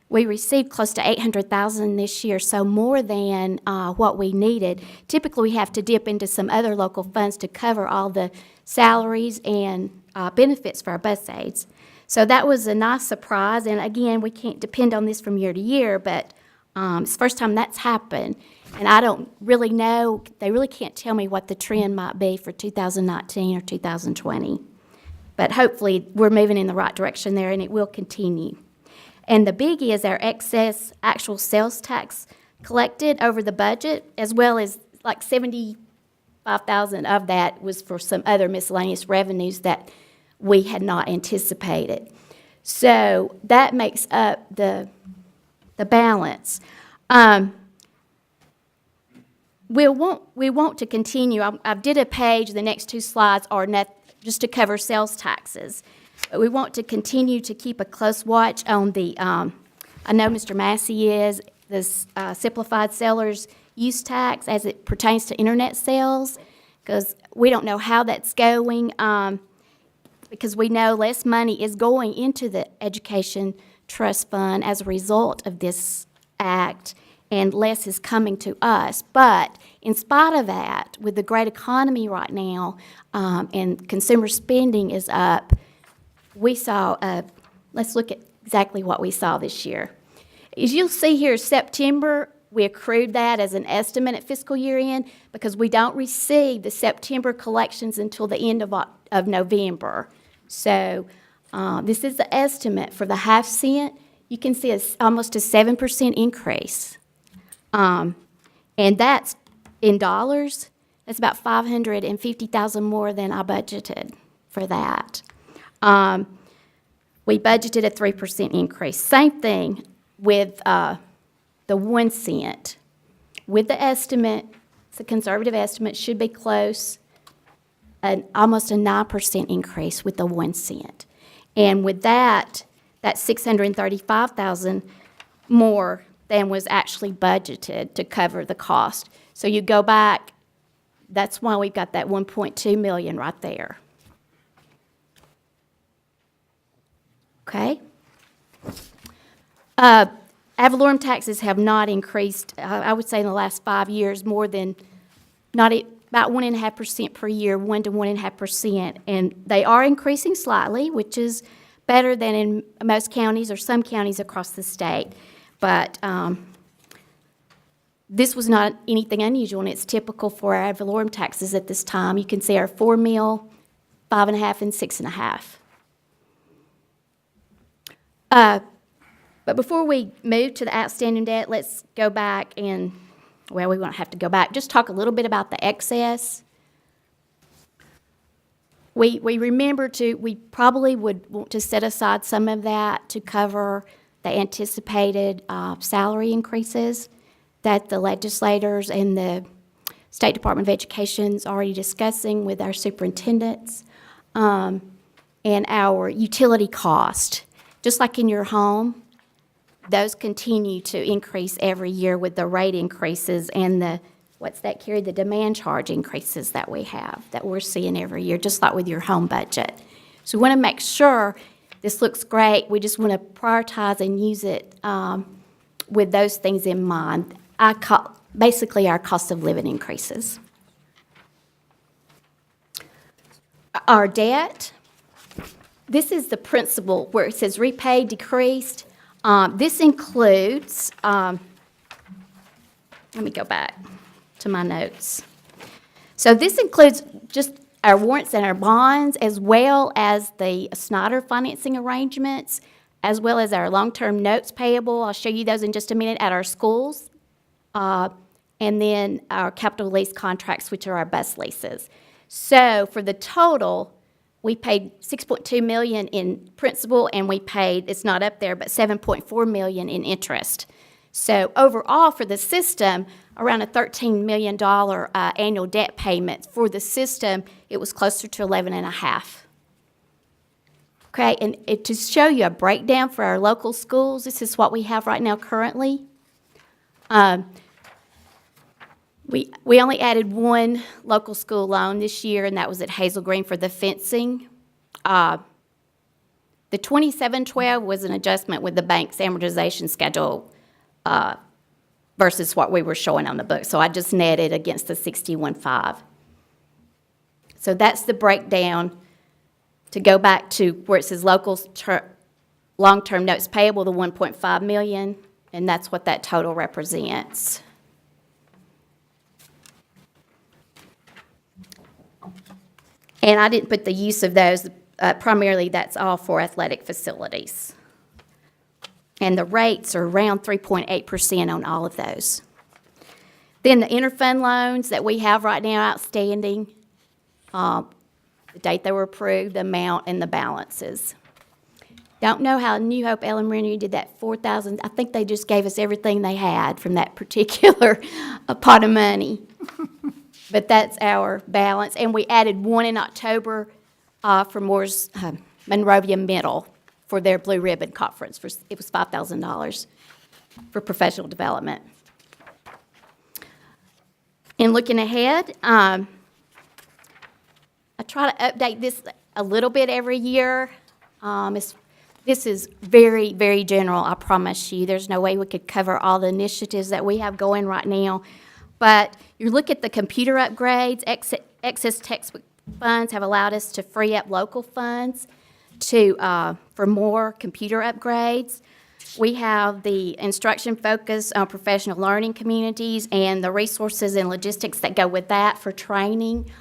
we received close to $800,000 this year, so more than what we needed. Typically, we have to dip into some other local funds to cover all the salaries and benefits for our bus aids. So that was a nice surprise, and again, we can't depend on this from year to year, but it's the first time that's happened. And I don't really know, they really can't tell me what the trend might be for 2019 or 2020. But hopefully, we're moving in the right direction there, and it will continue. And the biggie is our excess actual sales tax collected over the budget, as well as like $75,000 of that was for some other miscellaneous revenues that we had not anticipated. So that makes up the balance. We want to continue. I did a page, the next two slides are just to cover sales taxes. But we want to continue to keep a close watch on the, I know Mr. Massey is, this simplified seller's use tax as it pertains to internet sales, because we don't know how that's going, because we know less money is going into the education trust fund as a result of this act, and less is coming to us. But in spite of that, with the great economy right now, and consumer spending is up, we saw, let's look at exactly what we saw this year. As you'll see here, September, we accrued that as an estimate at fiscal year end because we don't receive the September collections until the end of November. So this is the estimate for the half cent. You can see almost a 7% increase. And that's in dollars. That's about $550,000 more than I budgeted for that. We budgeted a 3% increase. Same thing with the 1 cent. With the estimate, it's a conservative estimate, should be close, almost a 9% increase with the 1 cent. And with that, that's $635,000 more than was actually budgeted to cover the cost. So you go back, that's why we've got that $1.2 million right there. Okay? Ad valorem taxes have not increased, I would say in the last 5 years, more than, about 1.5% per year, 1 to 1.5%. And they are increasing slightly, which is better than in most counties or some counties across the state. But this was not anything unusual, and it's typical for our ad valorem taxes at this time. You can see our 4 mil, 5.5, and 6.5. But before we move to the outstanding debt, let's go back and, well, we won't have to go back. Just talk a little bit about the excess. We probably would want to set aside some of that to cover the anticipated salary increases that the legislators and the State Department of Education is already discussing with our superintendents, and our utility cost. Just like in your home, those continue to increase every year with the rate increases and the demand charge increases that we have, that we're seeing every year, just like with your home budget. So we want to make sure this looks great. We just want to prioritize and use it with those things in mind. Basically, our cost of living increases. Our debt, this is the principal where it says repaid, decreased. This includes, let me go back to my notes. So this includes just our warrants and our bonds, as well as the Snyder financing arrangements, as well as our long-term notes payable. I'll show you those in just a minute at our schools. And then our capital lease contracts, which are our bus leases. So for the total, we paid $6.2 million in principal, and we paid, it's not up there, but $7.4 million in interest. So overall, for the system, around a $13 million annual debt payment. For the system, it was closer to 11.5. Okay, and to show you a breakdown for our local schools, this is what we have right now currently. We only added one local school loan this year, and that was at Hazel Green for the fencing. The 2712 was an adjustment with the bank's amortization schedule versus what we were showing on the book. So I just netted against the 61.5. So that's the breakdown. To go back to where it says local long-term notes payable, the 1.5 million, and that's what that total represents. And I didn't put the use of those, primarily that's all for athletic facilities. And the rates are around 3.8% on all of those. Then the interfund loans that we have right now outstanding, the date they were approved, the amount, and the balances. Don't know how New Hope Elementary did that 4,000. I think they just gave us everything they had from that particular pot of money. But that's our balance. And we added one in October for Moore's Monrovia Middle for their Blue Ribbon Conference. It was $5,000 for professional development. And looking ahead, I try to update this a little bit every year. This is very, very general, I promise you. There's no way we could cover all the initiatives that we have going right now. But you look at the computer upgrades, excess textbook funds have allowed us to free up local funds for more computer upgrades. We have the instruction focus on professional learning communities and the resources and logistics that go with that for training,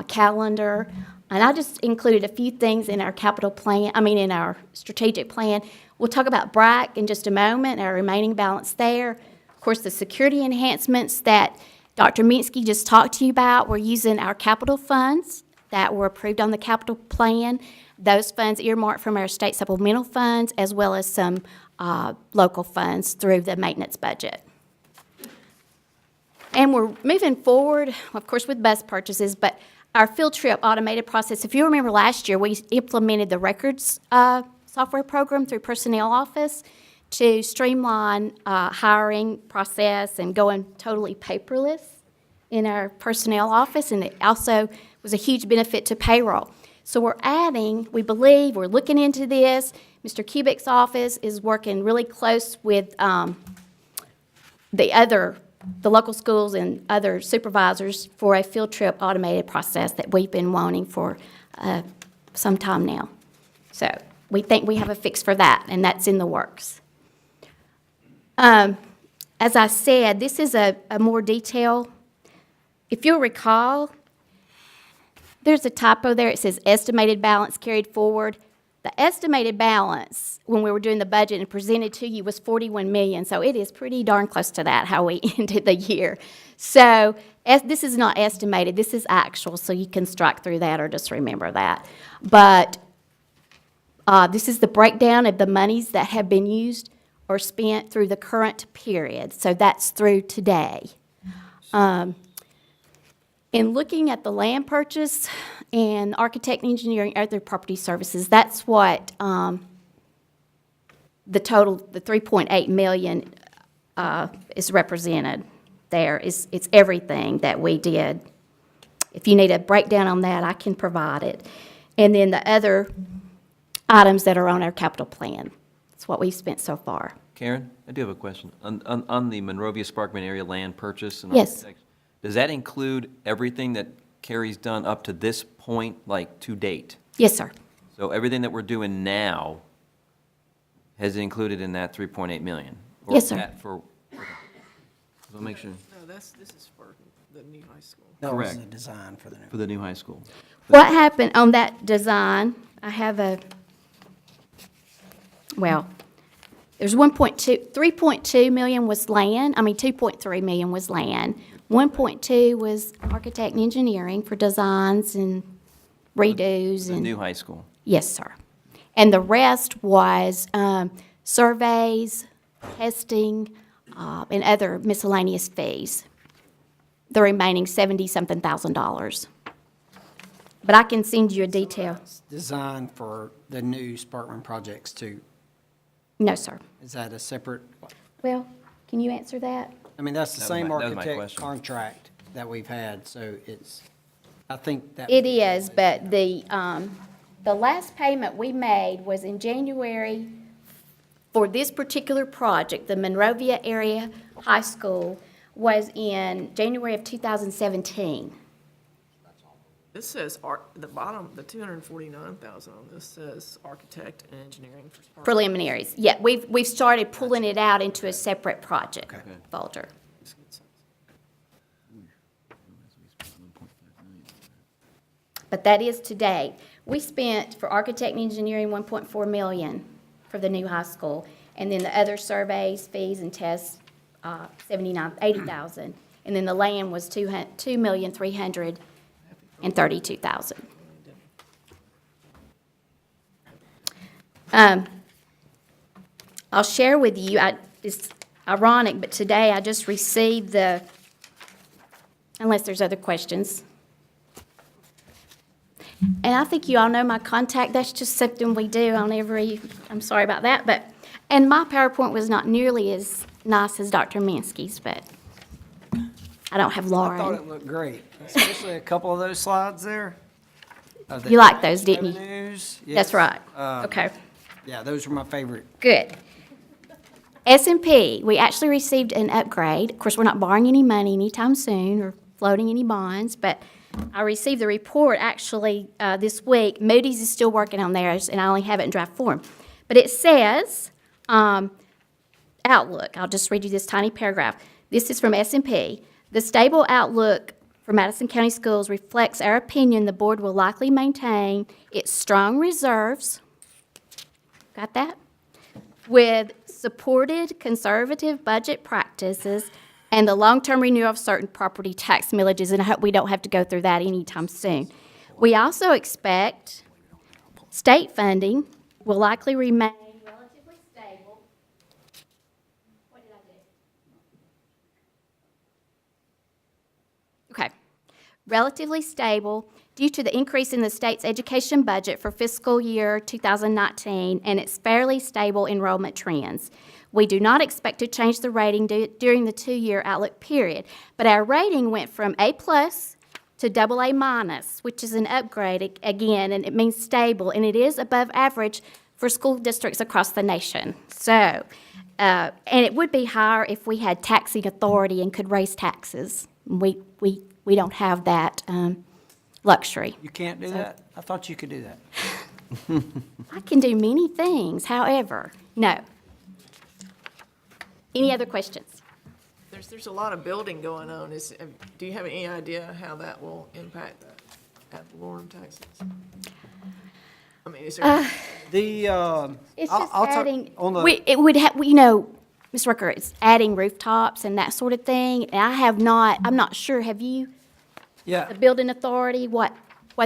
calendar. And I just included a few things in our capital plan, in our strategic plan. We'll talk about BRAC in just a moment, our remaining balance there. Of course, the security enhancements that Dr. Minsky just talked to you about, we're using our capital funds that were approved on the capital plan. Those funds earmarked from our state supplemental funds, as well as some local funds through the maintenance budget. And we're moving forward, of course, with bus purchases, but our field trip automated process, if you remember last year, we implemented the records software program through Personnel Office to streamline hiring process and going totally paperless in our Personnel Office, and it also was a huge benefit to payroll. So we believe, we're looking into this. Mr. Kubik's office is working really close with the local schools and other supervisors for a field trip automated process that we've been wanting for some time now. So we think we have a fix for that, and that's in the works. As I said, this is a more detail. If you'll recall, there's a typo there. It says estimated balance carried forward. The estimated balance, when we were doing the budget and presented to you, was $41 million. So it is pretty darn close to that, how we ended the year. So this is not estimated. This is actual, so you can strike through that or just remember that. But this is the breakdown of the monies that have been used or spent through the current period. So that's through today. In looking at the land purchase and architect, engineering, other property services, that's what the total, the $3.8 million is represented there. It's everything that we did. If you need a breakdown on that, I can provide it. And then the other items that are on our capital plan. That's what we've spent so far. Karen, I do have a question. On the Monrovia Sparkman area land purchase and Yes. architects, does that include everything that Carrie's done up to this point, like to date? Yes, sir. So everything that we're doing now has included in that 3.8 million? Or Yes, sir. that for, I'll make sure, No, this is for the new high school. That was Correct. the design for the new. for the new high school. What happened on that design, I have well, there's 3.2 million was land, 2.3 million was land. 1.2 was architect and engineering for designs and redos The and. new high school. Yes, sir. And the rest was surveys, testing, and other miscellaneous fees. The remaining 70-something thousand dollars. But I can send you a detail. It's designed for the new Sparkman projects too. No, sir. Is that a separate, Well, can you answer that? I mean, that's the That was same my- that was my architect question. contract that we've had, so it's, I think that. It is, but the last payment we made was in January for this particular project, the Monrovia Area High School, was in January of 2017. This says, the bottom, the 249,000 on this says architect and engineering for Spark. Preliminaries. Yeah, we've started pulling it out into a separate project folder. But that is to date. We spent for architect and engineering 1.4 million for the new high school. And then the other surveys, fees and tests, 80,000. And then the land was 2,332,000. I'll share with you, it's ironic, but today I just received unless there's other questions. And I think you all know my contact, that's just something we do on I'm sorry about that, and my PowerPoint was not nearly as nice as Dr. Minsky's, but I don't have I thought Lauren. it looked great, especially a couple of those slides there. of the You liked those, didn't you? revenues. That's Yes. right. Um, Okay, Yeah, those were my favorite. good. S&P, we actually received an upgrade. Of course, we're not borrowing any money anytime soon or floating any bonds, but I received the report actually this week. Moody's is still working on theirs, and I only have it in draft form. But it says, outlook, I'll just read you this tiny paragraph. This is from S&P. The stable outlook for Madison County Schools reflects our opinion the board will likely maintain its strong reserves. Got that? With supported conservative budget practices and the long-term renewal of certain property tax millages, and I hope we don't have to go through that anytime soon. We also expect state funding will likely remain relatively stable. What did I do? Okay. Relatively stable due to the increase in the state's education budget for fiscal year 2019 and its fairly stable enrollment trends. We do not expect to change the rating during the two-year outlook period, but our rating went from A+ to AA-, which is an upgrade again, and it means stable, and it is above average for school districts across the nation. So, and it would be higher if we had taxing authority and could raise taxes. We don't have that luxury. You can't do that? I thought you could do that. I can do many things, however, no. Any other questions? There's a lot of building going on. Do you have any idea how that will impact ad valorem taxes? I mean, is there, The, It's I'll- just I'll talk adding, on the- it would have, you know, Ms. Rucker, it's adding rooftops and that sort of thing. And I'm not sure, have you, yeah. the building authority, what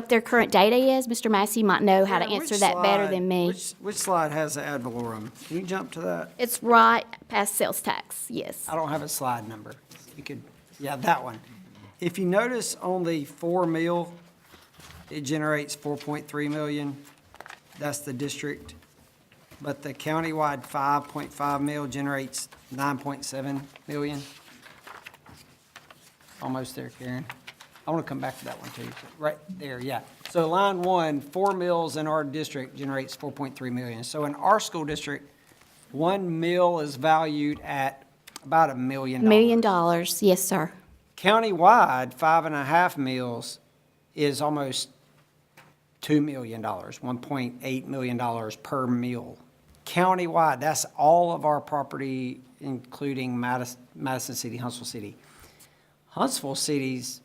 their current data is? Mr. Massey might know how to Yeah, answer which that better slide- than me. Which slide has the ad valorem? Can you jump to that? It's right past sales tax, yes. I don't have a slide number. You could, yeah, that one. If you notice on the 4 mil, it generates 4.3 million. That's the district. But the countywide 5.5 mil generates 9.7 million. Almost there, Karen. I want to come back to that one too. Right there, yeah. So line 1, 4 mils in our district generates 4.3 million. So in our school district, 1 mil is valued at about $1 million. $1 million, yes, sir. Countywide, 5.5 mils is almost $2 million, $1.8 million per mil. Countywide, that's all of our property, including Madison City, Huntsville City. Huntsville City's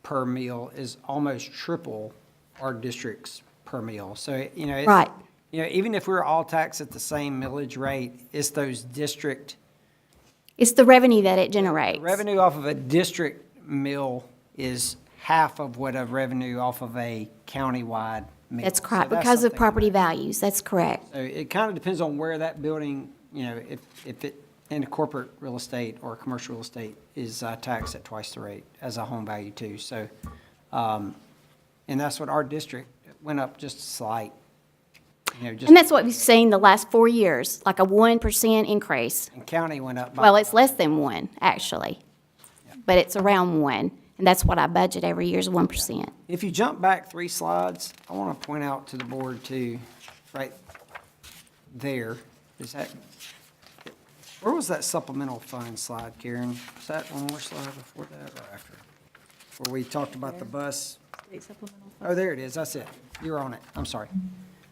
per mil is almost triple our district's per mil. So, you know, Right. you know, even if we were all taxed at the same millage rate, it's those district, It's the revenue that it generates. revenue off of a district mill is half of what a revenue off of a countywide mill. That's So correct, because of something property that- values, that's correct. So it kind of depends on where that building, you know, if it, in a corporate real estate or commercial real estate is taxed at twice the rate as a home value too. So, and that's what our district went up just slight, you know, just, And that's what we've seen the last 4 years, like a 1% increase. and county went up by. Well, it's less than 1, actually, but it's around 1, and that's what I budget every year is 1%. If you jump back 3 slides, I want to point out to the board too, right there, is that, where was that supplemental fund slide, Karen? Was that one more slide before that or after? Where we talked about the bus? Oh, there it is, that's it. You're on it, I'm sorry.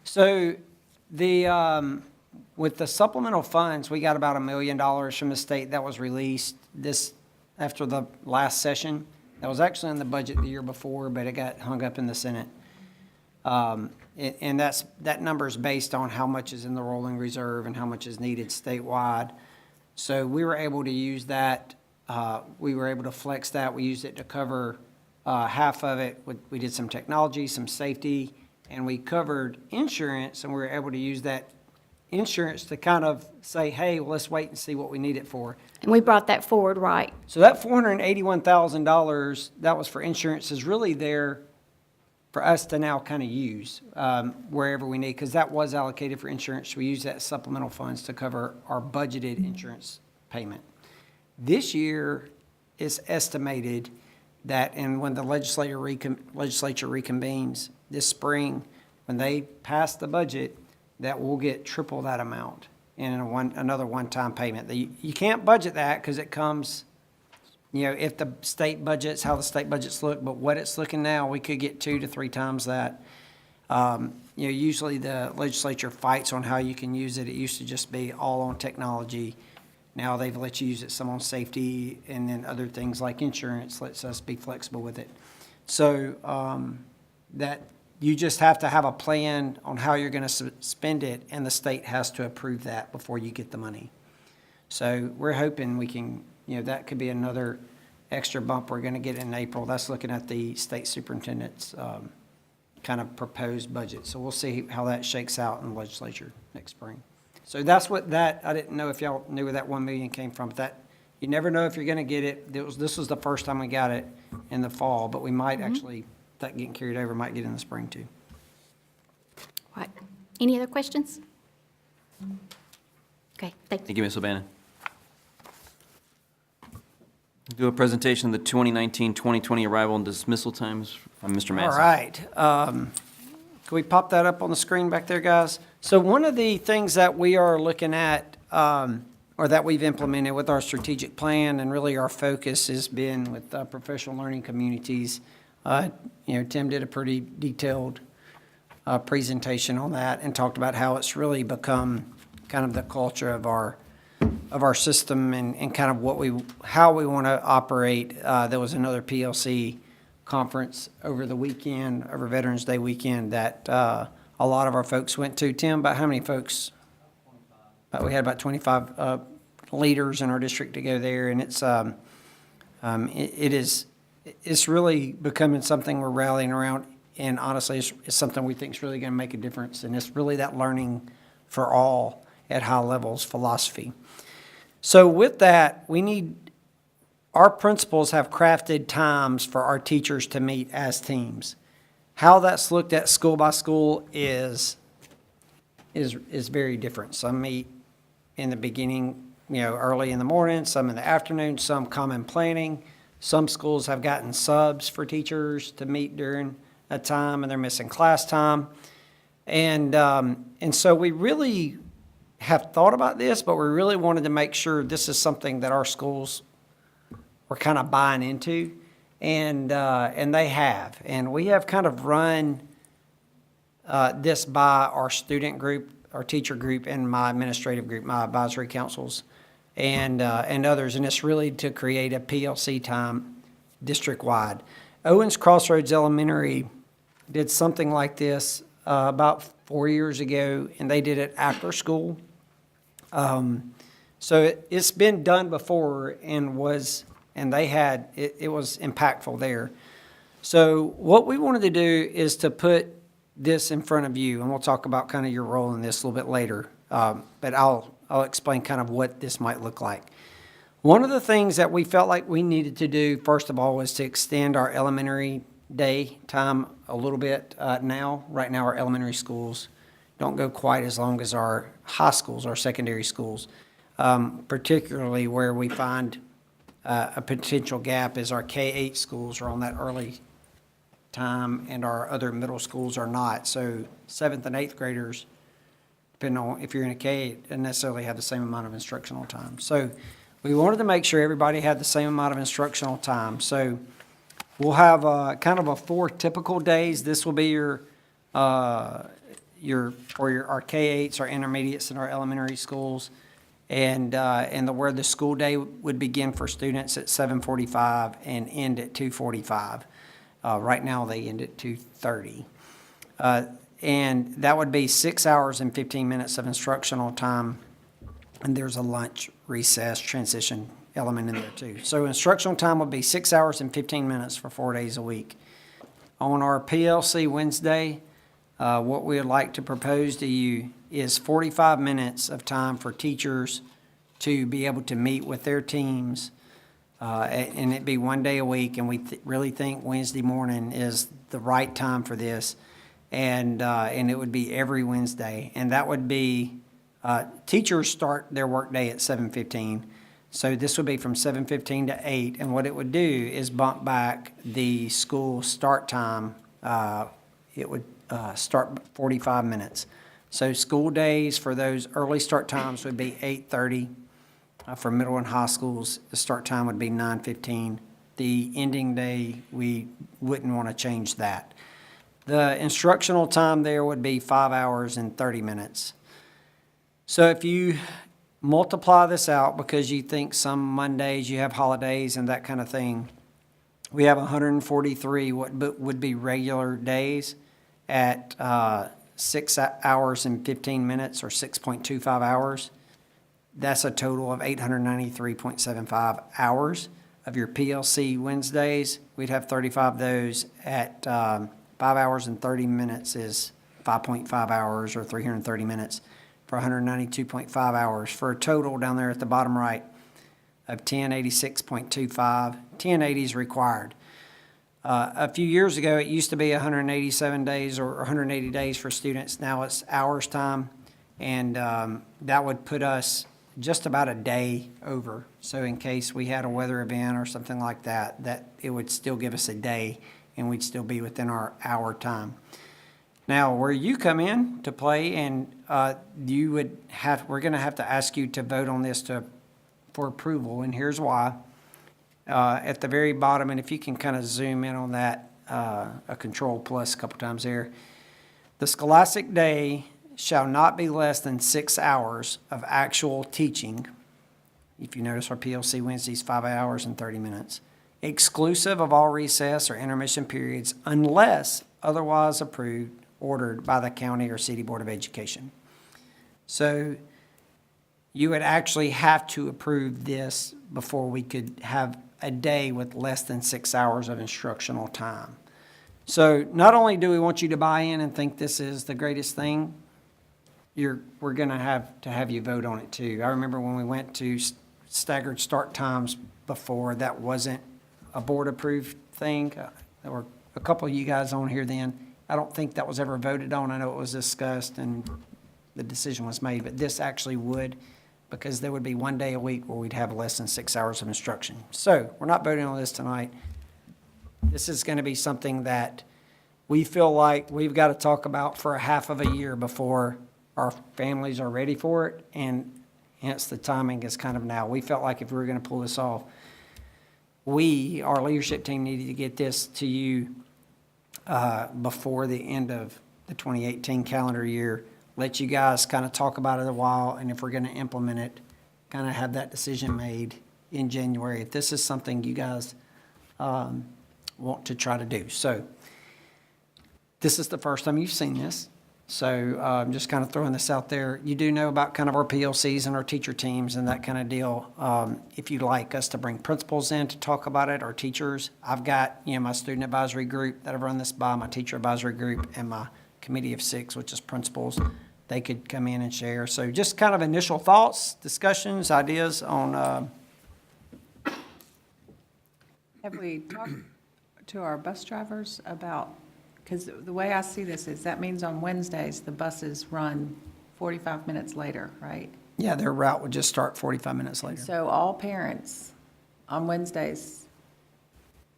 So the, with the supplemental funds, we got about $1 million from the state that was released this, after the last session. That was actually in the budget the year before, but it got hung up in the Senate. And that number is based on how much is in the rolling reserve and how much is needed statewide. So we were able to use that, we were able to flex that. We used it to cover half of it. We did some technology, some safety, and we covered insurance, and we were able to use that insurance to kind of say, hey, well, let's wait and see what we need it for. And we brought that forward, right? So that $481,000, that was for insurance, is really there for us to now kind of use wherever we need, because that was allocated for insurance. We use that supplemental funds to cover our budgeted insurance payment. This year, it's estimated that, and when the legislature reconvenes this spring, when they pass the budget, that we'll get triple that amount in another one-time payment. You can't budget that because it comes, you know, if the state budgets, how the state budgets look, but what it's looking now, we could get 2 to 3 times that. You know, usually the legislature fights on how you can use it. It used to just be all on technology. Now they've let you use it some on safety, and then other things like insurance lets us be flexible with it. So that you just have to have a plan on how you're going to spend it, and the state has to approve that before you get the money. So we're hoping we can, you know, that could be another extra bump we're going to get in April. That's looking at the state superintendent's kind of proposed budget. So we'll see how that shakes out in the legislature next spring. So that's what that, I didn't know if y'all knew where that 1 million came from. But that, you never know if you're going to get it. This was the first time we got it in the fall, but we might actually, that getting carried over, might get in the spring too. Right. Any other questions? Okay, thank you. Thank you, Ms. O'Bannon. Do a presentation of the 2019-2020 arrival and dismissal times from Mr. Madison. All right. Can we pop that up on the screen back there, guys? So one of the things that we are looking at, or that we've implemented with our strategic plan, and really our focus has been with professional learning communities. You know, Tim did a pretty detailed presentation on that and talked about how it's really become kind of the culture of our system and kind of how we want to operate. There was another PLC conference over the weekend, over Veterans Day weekend, that a lot of our folks went to. Tim, about how many folks? We had about 25 leaders in our district to go there, and it's really becoming something we're rallying around, and honestly, it's something we think is really going to make a difference, and it's really that learning for all at high levels philosophy. So with that, our principals have crafted times for our teachers to meet as teams. How that's looked at school by school is very different. Some meet in the beginning, you know, early in the morning, some in the afternoon, some common planning. Some schools have gotten subs for teachers to meet during a time, and they're missing class time. And so we really have thought about this, but we really wanted to make sure this is something that our schools were kind of buying into, and they have. And we have kind of run this by our student group, our teacher group, and my administrative group, my advisory councils, and others. And it's really to create a PLC time district-wide. Owens Crossroads Elementary did something like this about 4 years ago, and they did it after school. So it's been done before and was impactful there. So what we wanted to do is to put this in front of you, and we'll talk about kind of your role in this a little bit later. But I'll explain kind of what this might look like. One of the things that we felt like we needed to do, first of all, was to extend our elementary day time a little bit now. Right now, our elementary schools don't go quite as long as our high schools, our secondary schools, particularly where we find a potential gap is our K-8 schools are on that early time and our other middle schools are not. So 7th and 8th graders, depending on if you're in a K-8, don't necessarily have the same amount of instructional time. So we wanted to make sure everybody had the same amount of instructional time. So we'll have kind of a 4 typical days. This will be our K-8s, our intermediates, and our elementary schools. And where the school day would begin for students at 7:45 and end at 2:45. Right now, they end at 2:30. And that would be 6 hours and 15 minutes of instructional time. And there's a lunch, recess, transition element in there too. So instructional time would be 6 hours and 15 minutes for 4 days a week. On our PLC Wednesday, what we would like to propose to you is 45 minutes of time for teachers to be able to meet with their teams. And it'd be 1 day a week, and we really think Wednesday morning is the right time for this. And it would be every Wednesday. And that would be, teachers start their workday at 7:15. So this would be from 7:15 to 8. And what it would do is bump back the school start time. It would start 45 minutes. So school days for those early start times would be 8:30. For middle and high schools, the start time would be 9:15. The ending day, we wouldn't want to change that. The instructional time there would be 5 hours and 30 minutes. So if you multiply this out, because you think some Mondays you have holidays and that kind of thing, we have 143 what would be regular days at 6 hours and 15 minutes, or 6.25 hours. That's a total of 893.75 hours. Of your PLC Wednesdays, we'd have 35 of those at 5 hours and 30 minutes is 5.5 hours, or 330 minutes, for 192.5 hours, for a total down there at the bottom right of 1086.25. 1080 is required. A few years ago, it used to be 187 days or 180 days for students. Now it's hours time, and that would put us just about a day over. So in case we had a weather event or something like that, that it would still give us a day, and we'd still be within our hour time. Now, where you come in to play, and we're going to have to ask you to vote on this for approval, and here's why. At the very bottom, and if you can kind of zoom in on that, a control plus a couple times there. The scholastic day shall not be less than 6 hours of actual teaching. If you notice, our PLC Wednesdays, 5 hours and 30 minutes. Exclusive of all recess or intermission periods, unless otherwise ordered by the county or city board of education. So you would actually have to approve this before we could have a day with less than 6 hours of instructional time. So not only do we want you to buy in and think this is the greatest thing, we're going to have you vote on it too. I remember when we went to staggered start times before, that wasn't a board-approved thing. There were a couple of you guys on here then. I don't think that was ever voted on. I know it was discussed and the decision was made, but this actually would, because there would be 1 day a week where we'd have less than 6 hours of instruction. So we're not voting on this tonight. This is going to be something that we feel like we've got to talk about for a half of a year before our families are ready for it, and hence the timing is kind of now. We felt like if we were going to pull this off, our leadership team needed to get this to you before the end of the 2018 calendar year. Let you guys kind of talk about it a while, and if we're going to implement it, kind of have that decision made in January, if this is something you guys want to try to do. So this is the first time you've seen this. So just kind of throwing this out there. You do know about kind of our PLCs and our teacher teams and that kind of deal. If you'd like us to bring principals in to talk about it, or teachers, I've got, my student advisory group that I've run this by, my teacher advisory group, and my committee of 6, which is principals. They could come in and share. So just kind of initial thoughts, discussions, ideas on, Have we talked to our bus drivers about, because the way I see this is that means on Wednesdays, the buses run 45 minutes later, right? yeah, their route would just start 45 minutes later. So all parents on Wednesdays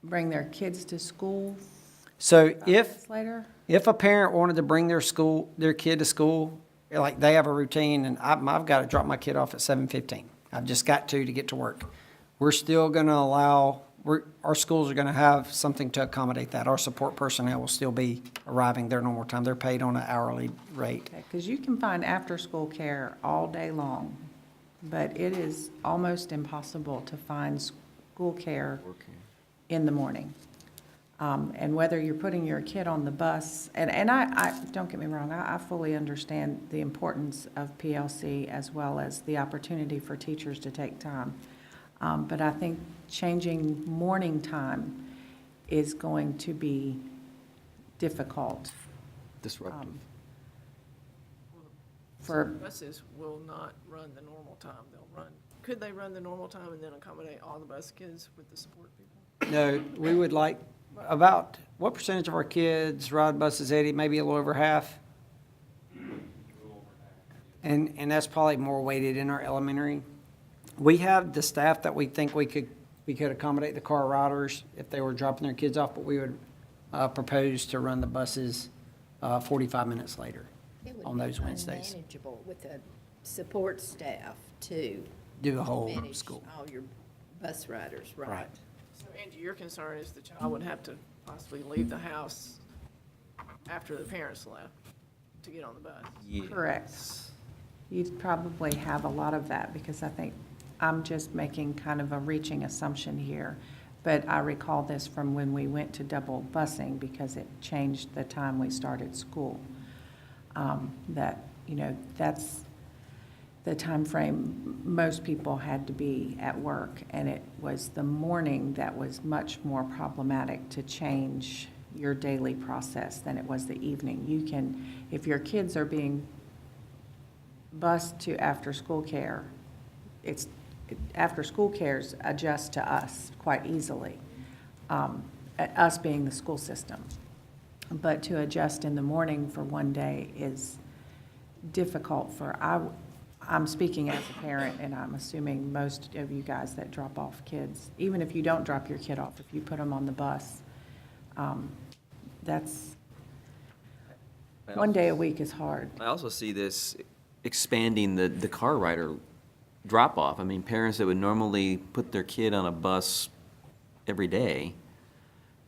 bring their kids to school So 5 minutes later? if a parent wanted to bring their kid to school, like they have a routine, and I've got to drop my kid off at 7:15. I've just got to get to work. We're still going to allow, our schools are going to have something to accommodate that. Our support personnel will still be arriving their normal time. They're paid on an hourly rate. Because you can find after-school care all day long, but it is almost impossible to find school care in the morning. And whether you're putting your kid on the bus, and I don't get me wrong, I fully understand the importance of PLC as well as the opportunity for teachers to take time. But I think changing morning time is going to be difficult Disruptive. for, Buses will not run the normal time. Could they run the normal time and then accommodate all the bus kids with the support people? No, we would like, about, what percentage of our kids ride buses, Eddie? Maybe a little over half? And that's probably more weighted in our elementary. We have the staff that we think we could accommodate the car riders if they were dropping their kids off, but we would propose to run the buses 45 minutes later on those Wednesdays. It would be unmanageable with a support staff to Do the whole manage school. all your bus riders, right? Right. So Angie, your concern is the child would have to possibly leave the house after the parents left to get on the bus. correct. You'd probably have a lot of that, because I think I'm just making kind of a reaching assumption here. But I recall this from when we went to double busing, because it changed the time we started school. That's the time frame most people had to be at work, and it was the morning that was much more problematic to change your daily process than it was the evening. You can, if your kids are being bused to after-school care, after-school cares adjust to us quite easily, us being the school system. But to adjust in the morning for one day is difficult I'm speaking as a parent, and I'm assuming most of you guys that drop off kids, even if you don't drop your kid off, if you put them on the bus, that's, one day a week is hard. I also see this expanding the car rider drop-off. I mean, parents that would normally put their kid on a bus every day,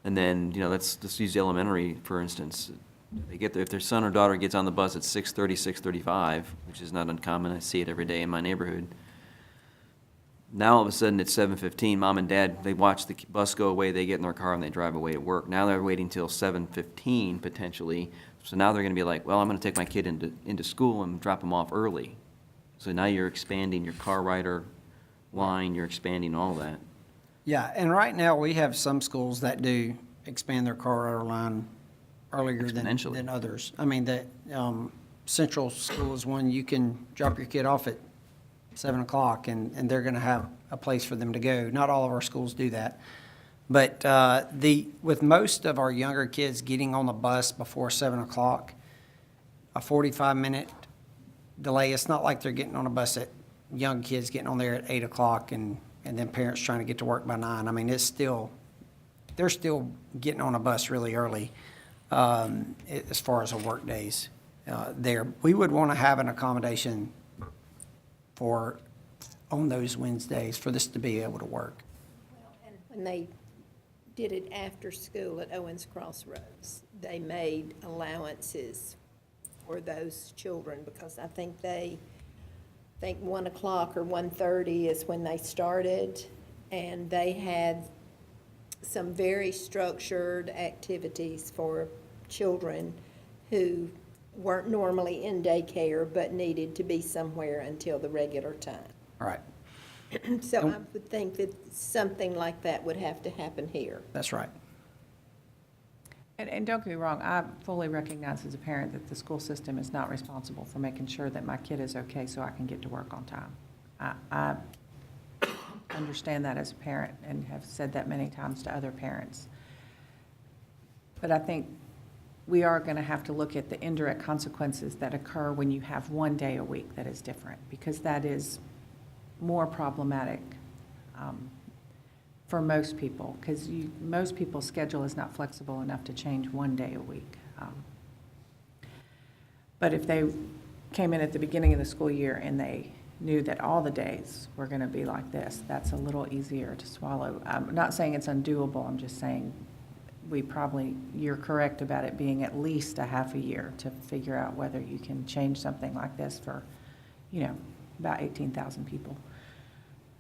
and then, let's use elementary, for instance. They get there, if their son or daughter gets on the bus at 6:30, 6:35, which is not uncommon, I see it every day in my neighborhood. Now, all of a sudden, it's 7:15, mom and dad, they watch the bus go away, they get in their car and they drive away to work. Now they're waiting till 7:15, potentially, so now they're gonna be like, well, I'm gonna take my kid into school and drop them off early. So now you're expanding your car rider line, you're expanding all that. Yeah, and right now, we have some schools that do expand their car rider line earlier Exponentially. than others. I mean, the Central School is one, you can drop your kid off at 7 o'clock, and they're going to have a place for them to go. Not all of our schools do that. But with most of our younger kids getting on the bus before 7 o'clock, a 45-minute delay, it's not like they're getting on a bus young kids getting on there at 8 o'clock and then parents trying to get to work by 9. I mean, they're still getting on a bus really early as far as the work days there. We would want to have an accommodation on those Wednesdays for this to be able to work. And when they did it after school at Owens Crossroads, they made allowances for those children, because I think 1 o'clock or 1:30 is when they started, and they had some very structured activities for children who weren't normally in daycare but needed to be somewhere until the regular time. All right, So I would think that something like that would have to happen here. that's right. And don't get me wrong, I fully recognize as a parent that the school system is not responsible for making sure that my kid is okay so I can get to work on time. I understand that as a parent and have said that many times to other parents. But I think we are going to have to look at the indirect consequences that occur when you have one day a week that is different, because that is more problematic for most people, because most people's schedule is not flexible enough to change one day a week. But if they came in at the beginning of the school year and they knew that all the days were going to be like this, that's a little easier to swallow. I'm not saying it's undoable, I'm just saying you're correct about it being at least a half a year to figure out whether you can change something like this for, about 18,000 people.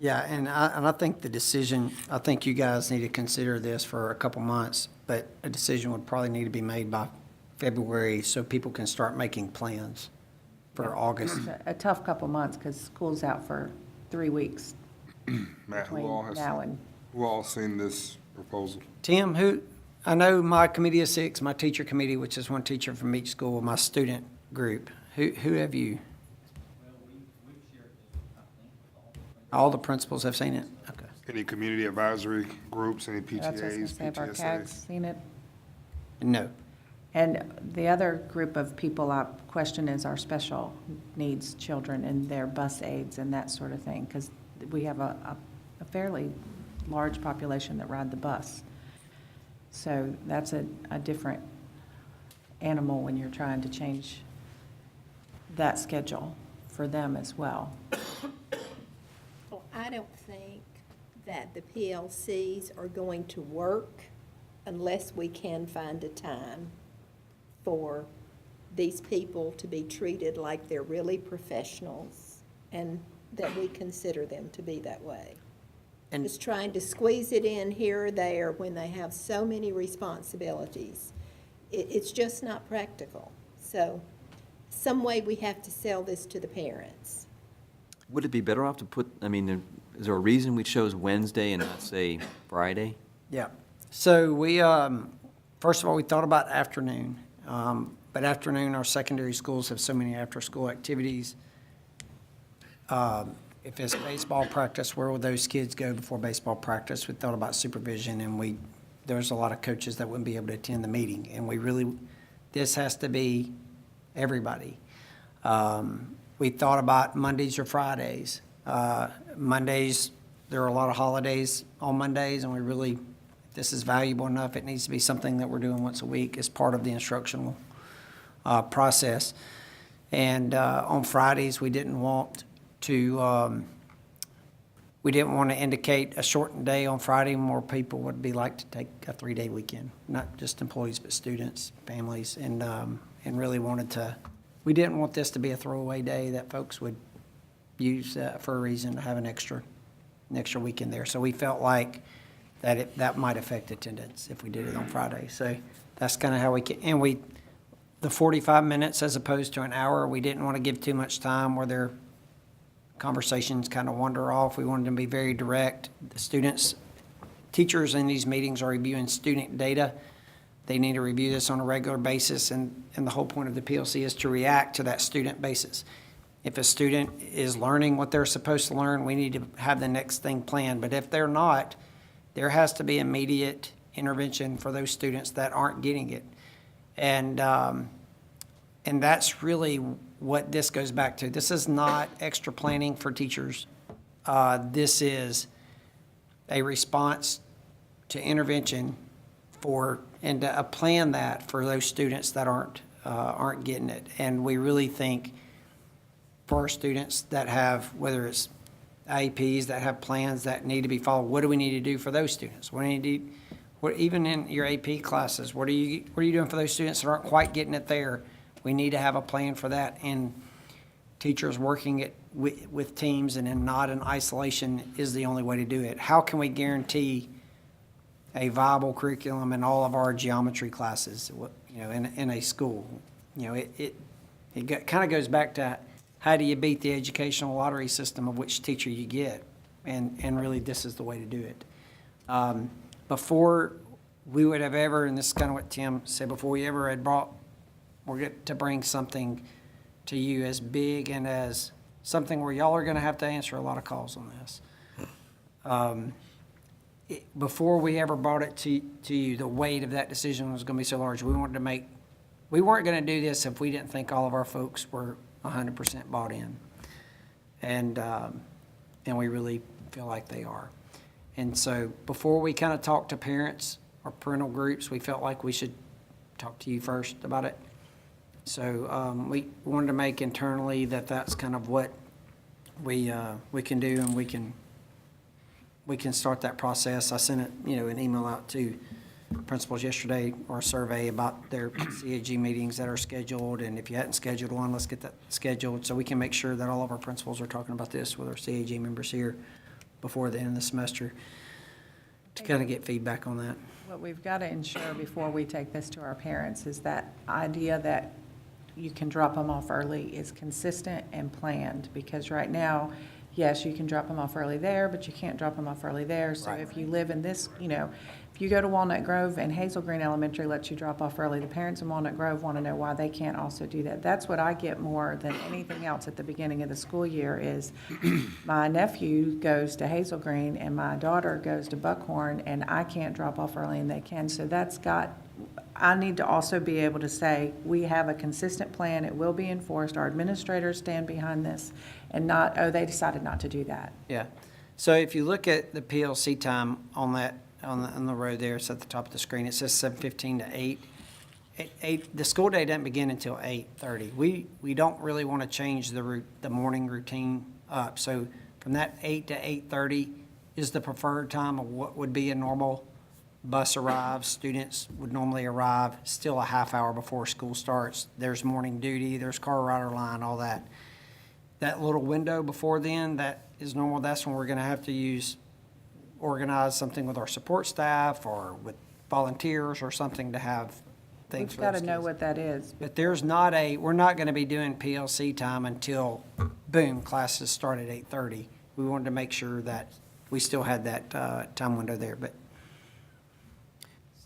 Yeah, and I think the decision, I think you guys need to consider this for a couple months, but a decision would probably need to be made by February so people can start making plans for August. It's a tough couple months because school's out for 3 weeks Matt, between now and. who all seen this proposal? Tim, I know my committee of 6, my teacher committee, which is one teacher from each school, my student group. Who have you? All the principals have seen it? Okay. Any community advisory groups, any That's what I was gonna PTAs, say. Have our CAGs PTSAs? seen it? No. And the other group of people I question is our special needs children and their bus aides and that sort of thing, because we have a fairly large population that ride the bus. So that's a different animal when you're trying to change that schedule for them as well. Well, I don't think that the PLCs are going to work unless we can find a time for these people to be treated like they're really professionals and that we consider them to be that way. And- Just trying to squeeze it in here or there when they have so many responsibilities, it's just not practical. So some way we have to sell this to the parents. Would it be better off to is there a reason we chose Wednesday and not, say, Friday? Yeah. So we, first of all, we thought about afternoon. But afternoon, our secondary schools have so many after-school activities. If it's baseball practice, where would those kids go before baseball practice? We thought about supervision, and there's a lot of coaches that wouldn't be able to attend the meeting. And this has to be everybody. We thought about Mondays or Fridays. Mondays, there are a lot of holidays on Mondays, and if this is valuable enough, it needs to be something that we're doing once a week as part of the instructional process. And on Fridays, we didn't want to indicate a shortened day on Friday. More people would be like to take a 3-day weekend, not just employees, but students, families, and really we didn't want this to be a throwaway day that folks would use for a reason to have an extra weekend there. So we felt like that might affect attendance if we did it on Friday. So that's kind of how the 45 minutes as opposed to an hour, we didn't want to give too much time where their conversations kind of wander off. We wanted to be very direct. Teachers in these meetings are reviewing student data. They need to review this on a regular basis, and the whole point of the PLC is to react to that student basis. If a student is learning what they're supposed to learn, we need to have the next thing planned. But if they're not, there has to be immediate intervention for those students that aren't getting it. And that's really what this goes back to. This is not extra planning for teachers. This is a response to intervention and a plan that for those students that aren't getting it. And we really think for our students that have, whether it's IEPs that have plans that need to be followed, what do we need to do for those students? What do you need to do? Even in your AP classes, what are you doing for those students that aren't quite getting it there? We need to have a plan for that, and teachers working it with teams and not in isolation is the only way to do it. How can we guarantee a viable curriculum in all of our geometry classes, in a school? you know, it kind of goes back to how do you beat the educational lottery system of which teacher you get? And really, this is the way to do it. Before we would have ever, and this is kind of what Tim said, before we ever had brought, or get to bring something to you as big and as something where y'all are going to have to answer a lot of calls on this. Before we ever brought it to you, the weight of that decision was going to be so large. We weren't going to do this if we didn't think all of our folks were 100% bought in. And we really feel like they are. And so before we kind of talk to parents or parental groups, we felt like we should talk to you first about it. So we wanted to make internally that's kind of what we can do, and we can start that process. I sent an email out to principals yesterday, or a survey about their CAG meetings that are scheduled, and if you hadn't scheduled one, let's get that scheduled so we can make sure that all of our principals are talking about this with our CAG members here before the end of the semester to kind of get feedback on that. What we've got to ensure before we take this to our parents is that idea that you can drop them off early is consistent and planned, because right now, yes, you can drop them off early there, but you can't drop them off early there. So Right. if you live in this, if you go to Walnut Grove and Hazel Green Elementary lets you drop off early, the parents in Walnut Grove want to know why they can't also do that. That's what I get more than anything else at the beginning of the school year is my nephew goes to Hazel Green and my daughter goes to Buckhorn, and I can't drop off early and they can. So I need to also be able to say, we have a consistent plan, it will be enforced, our administrators stand behind this, and not, oh, they decided not to do that. Yeah. So if you look at the PLC time on the road there, it's at the top of the screen, it says 7:15 to 8. The school day doesn't begin until 8:30. We don't really want to change the morning routine up. So from that 8 to 8:30 is the preferred time of what would be a normal bus arrives. Students would normally arrive still a half hour before school starts. There's morning duty, there's car rider line, all that. That little window before then, that is normal. That's when we're going to have to organize something with our support staff or with volunteers or something to have things We've for got those to know kids. what that is. But we're not going to be doing PLC time until, boom, classes start at 8:30. We wanted to make sure that we still had that time window there, but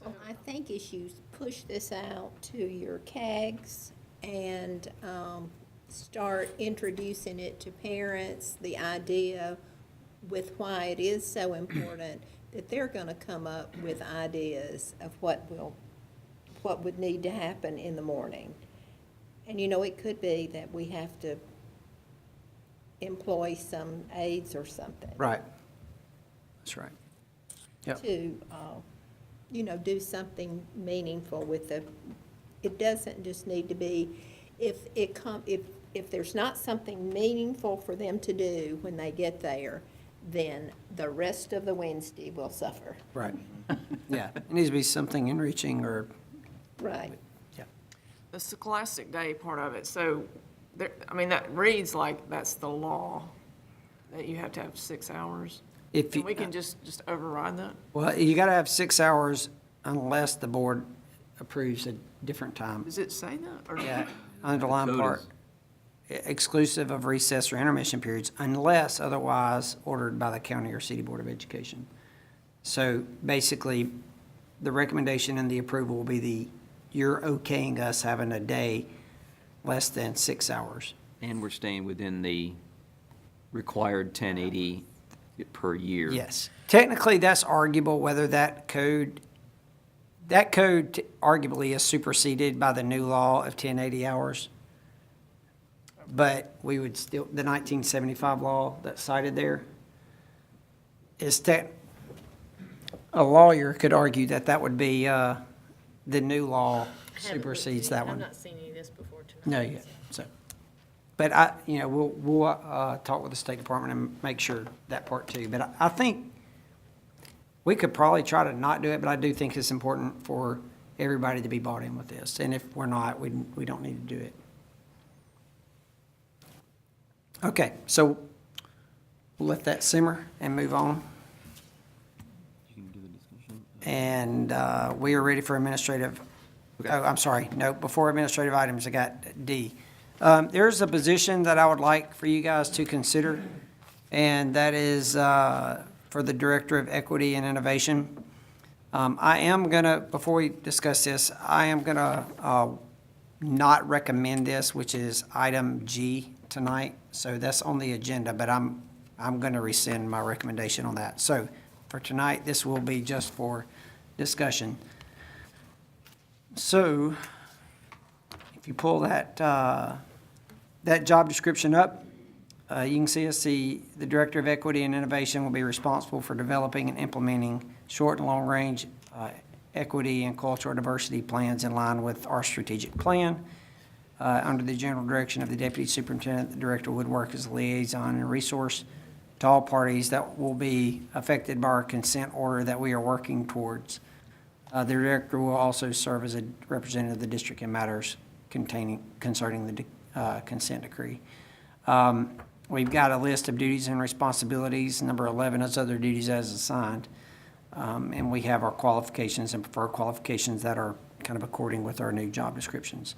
So I think as you push this out to your CAGs and start introducing it to parents, the idea with why it is so important, that they're going to come up with ideas of what would need to happen in the morning. And it could be that we have to employ some aides or something. right. That's right. Yep. To, do something meaningful with it doesn't just need to be, if there's not something meaningful for them to do when they get there, then the rest of the Wednesday will suffer. Right. Yeah, it needs to be something enriching or, Right. yeah. The scholastic day part of it, so, that reads like that's the law, that you have to have 6 hours. If And we you, can just override that? well, you got to have 6 hours unless the board approves a different time. Does it say that? Or- Yeah, underlined code part, exclusive of recess or intermission periods unless otherwise ordered by the county or city board of education. So basically, the recommendation and the approval will be you're okaying us having a day less than 6 hours. And we're staying within the required 1080 per year. Yes. Technically, that's arguable whether that code arguably is superseded by the new law of 1080 hours. But we would still, the 1975 law that's cited there is a lawyer could argue that would be, the new law supersedes that one. I've not seen any of this before tonight. No, yeah, so, but we'll talk with the State Department and make sure that part too. But I think we could probably try to not do it, but I do think it's important for everybody to be bought in with this. And if we're not, we don't need to do it. Okay, so we'll let that simmer and move on. And we are ready for administrative Oh, I'm sorry, no, before administrative items, I got D. There's a position that I would like for you guys to consider, and that is for the Director of Equity and Innovation. I am gonna, before we discuss this, I am gonna not recommend this, which is item G tonight. So that's on the agenda, but I'm gonna rescind my recommendation on that. So for tonight, this will be just for discussion. So if you pull that, that job description up, you can see the Director of Equity and Innovation will be responsible for developing and implementing short and long-range equity and cultural diversity plans in line with our strategic plan. Under the general direction of the Deputy Superintendent, the Director would work as a liaison and resource to all parties that will be affected by our consent order that we are working towards. The Director will also serve as a representative of the district in matters concerning the consent decree. We've got a list of duties and responsibilities. Number 11 is other duties as assigned. And we have our qualifications and preferred qualifications that are kind of according with our new job descriptions.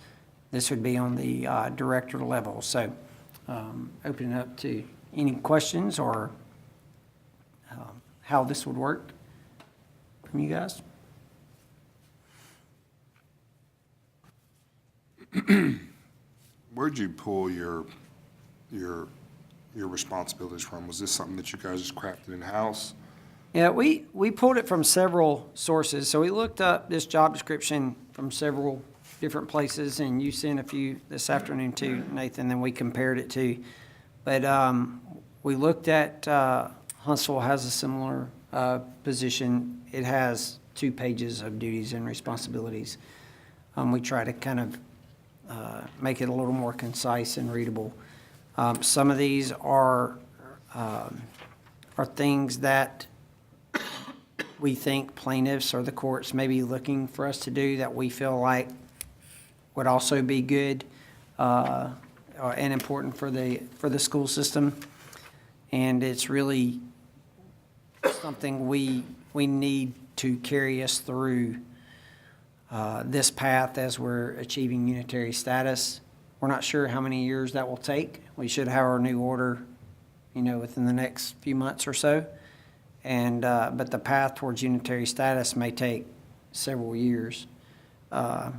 This would be on the Director level. So open it up to any questions or how this would work from you guys. Where'd you pull your responsibilities from? Was this something that you guys just crafted in-house? Yeah, we pulled it from several sources. So we looked up this job description from several different places, and you sent a few this afternoon too, Nathan, and we compared it to. But we looked at, Huntsville has a similar position. It has 2 pages of duties and responsibilities. We try to kind of make it a little more concise and readable. Some of these are things that we think plaintiffs or the courts may be looking for us to do that we feel like would also be good and important for the school system. And it's really something we need to carry us through this path as we're achieving unitary status. We're not sure how many years that will take. We should have our new order, within the next few months or so. And, but the path towards unitary status may take several years. I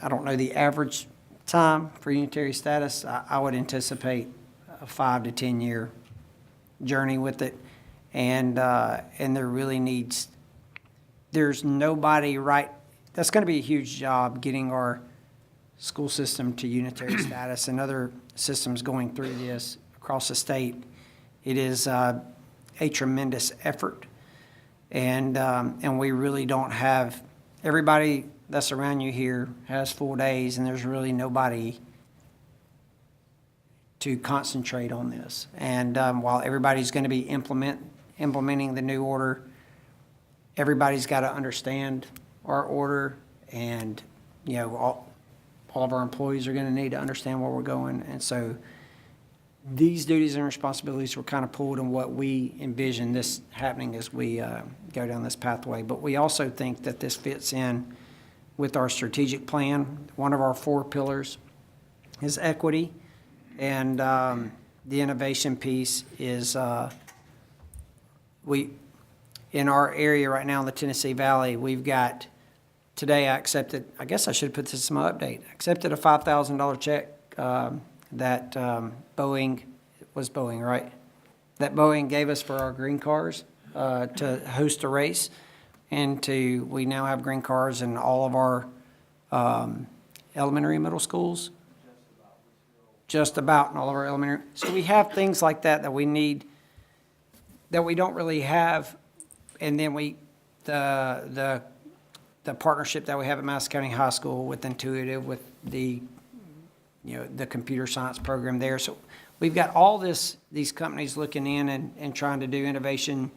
don't know the average time for unitary status. I would anticipate a 5 to 10 year journey with it. And there really there's nobody that's going to be a huge job getting our school system to unitary status and other systems going through this across the state. It is a tremendous effort, and we really don't have, everybody that's around you here has full days, and there's really nobody to concentrate on this. And while everybody's going to be implementing the new order, everybody's got to understand our order, and all of our employees are going to need to understand where we're going. And so these duties and responsibilities were kind of pulled in what we envision this happening as we go down this pathway. But we also think that this fits in with our strategic plan. One of our 4 pillars is equity, and the innovation piece is in our area right now in the Tennessee Valley, we've got, today I guess I should put this in my update, I accepted a $5,000 check that Boeing, right? That Boeing gave us for our green cars to host a race. And we now have green cars in all of our elementary and middle schools. Just about in all of our elementary. So we have things like that we need, that we don't really have. And then the partnership that we have at Madison County High School with Intuitive, with the computer science program there. So we've got all these companies looking in and trying to do innovation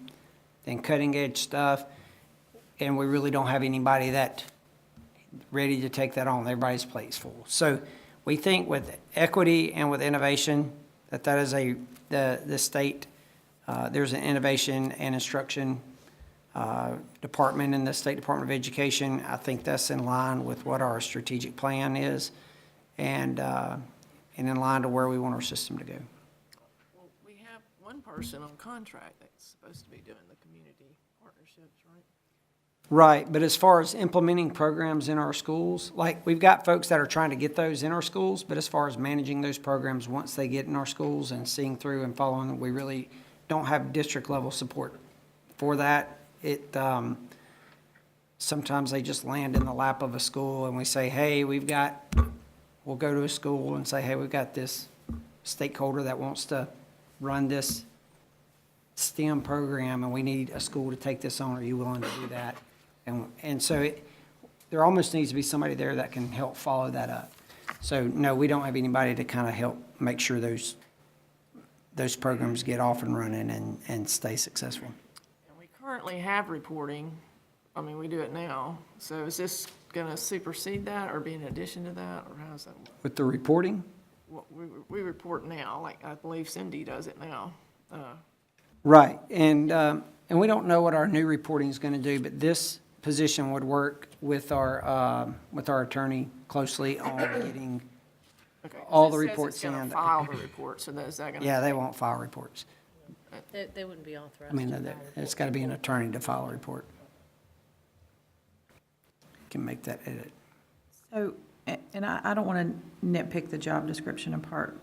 and cutting edge stuff. And we really don't have anybody that ready to take that on. Everybody's plate's full. So we think with equity and with innovation, that is the state, there's an innovation and instruction department in the State Department of Education. I think that's in line with what our strategic plan is and in line to where we want our system to go. Well, we have one person on contract that's supposed to be doing the community partnerships, right? Right, but as far as implementing programs in our schools, like, we've got folks that are trying to get those in our schools, but as far as managing those programs once they get in our schools and seeing through and following them, we really don't have district-level support for that. Sometimes they just land in the lap of a school and we say, hey, we'll go to a school and say, hey, we've got this stakeholder that wants to run this STEM program and we need a school to take this on. Are you willing to do that? And so there almost needs to be somebody there that can help follow that up. So no, we don't have anybody to kind of help make sure those programs get off and running and stay successful. And we currently have reporting. I mean, we do it now. So is this going to supersede that or be in addition to that, or how does that work? With the reporting? What we report now, like I believe Cindy does it now. Right, and we don't know what our new reporting is going to do, but this position would work with our attorney closely on getting Okay, 'cause all it the says reports it's gonna in. file the report, so is that gonna? Yeah, they won't file reports. They wouldn't be authorized. I mean, it's got to be an attorney to file a report. Can make that edit. So, and I don't want to nitpick the job description apart.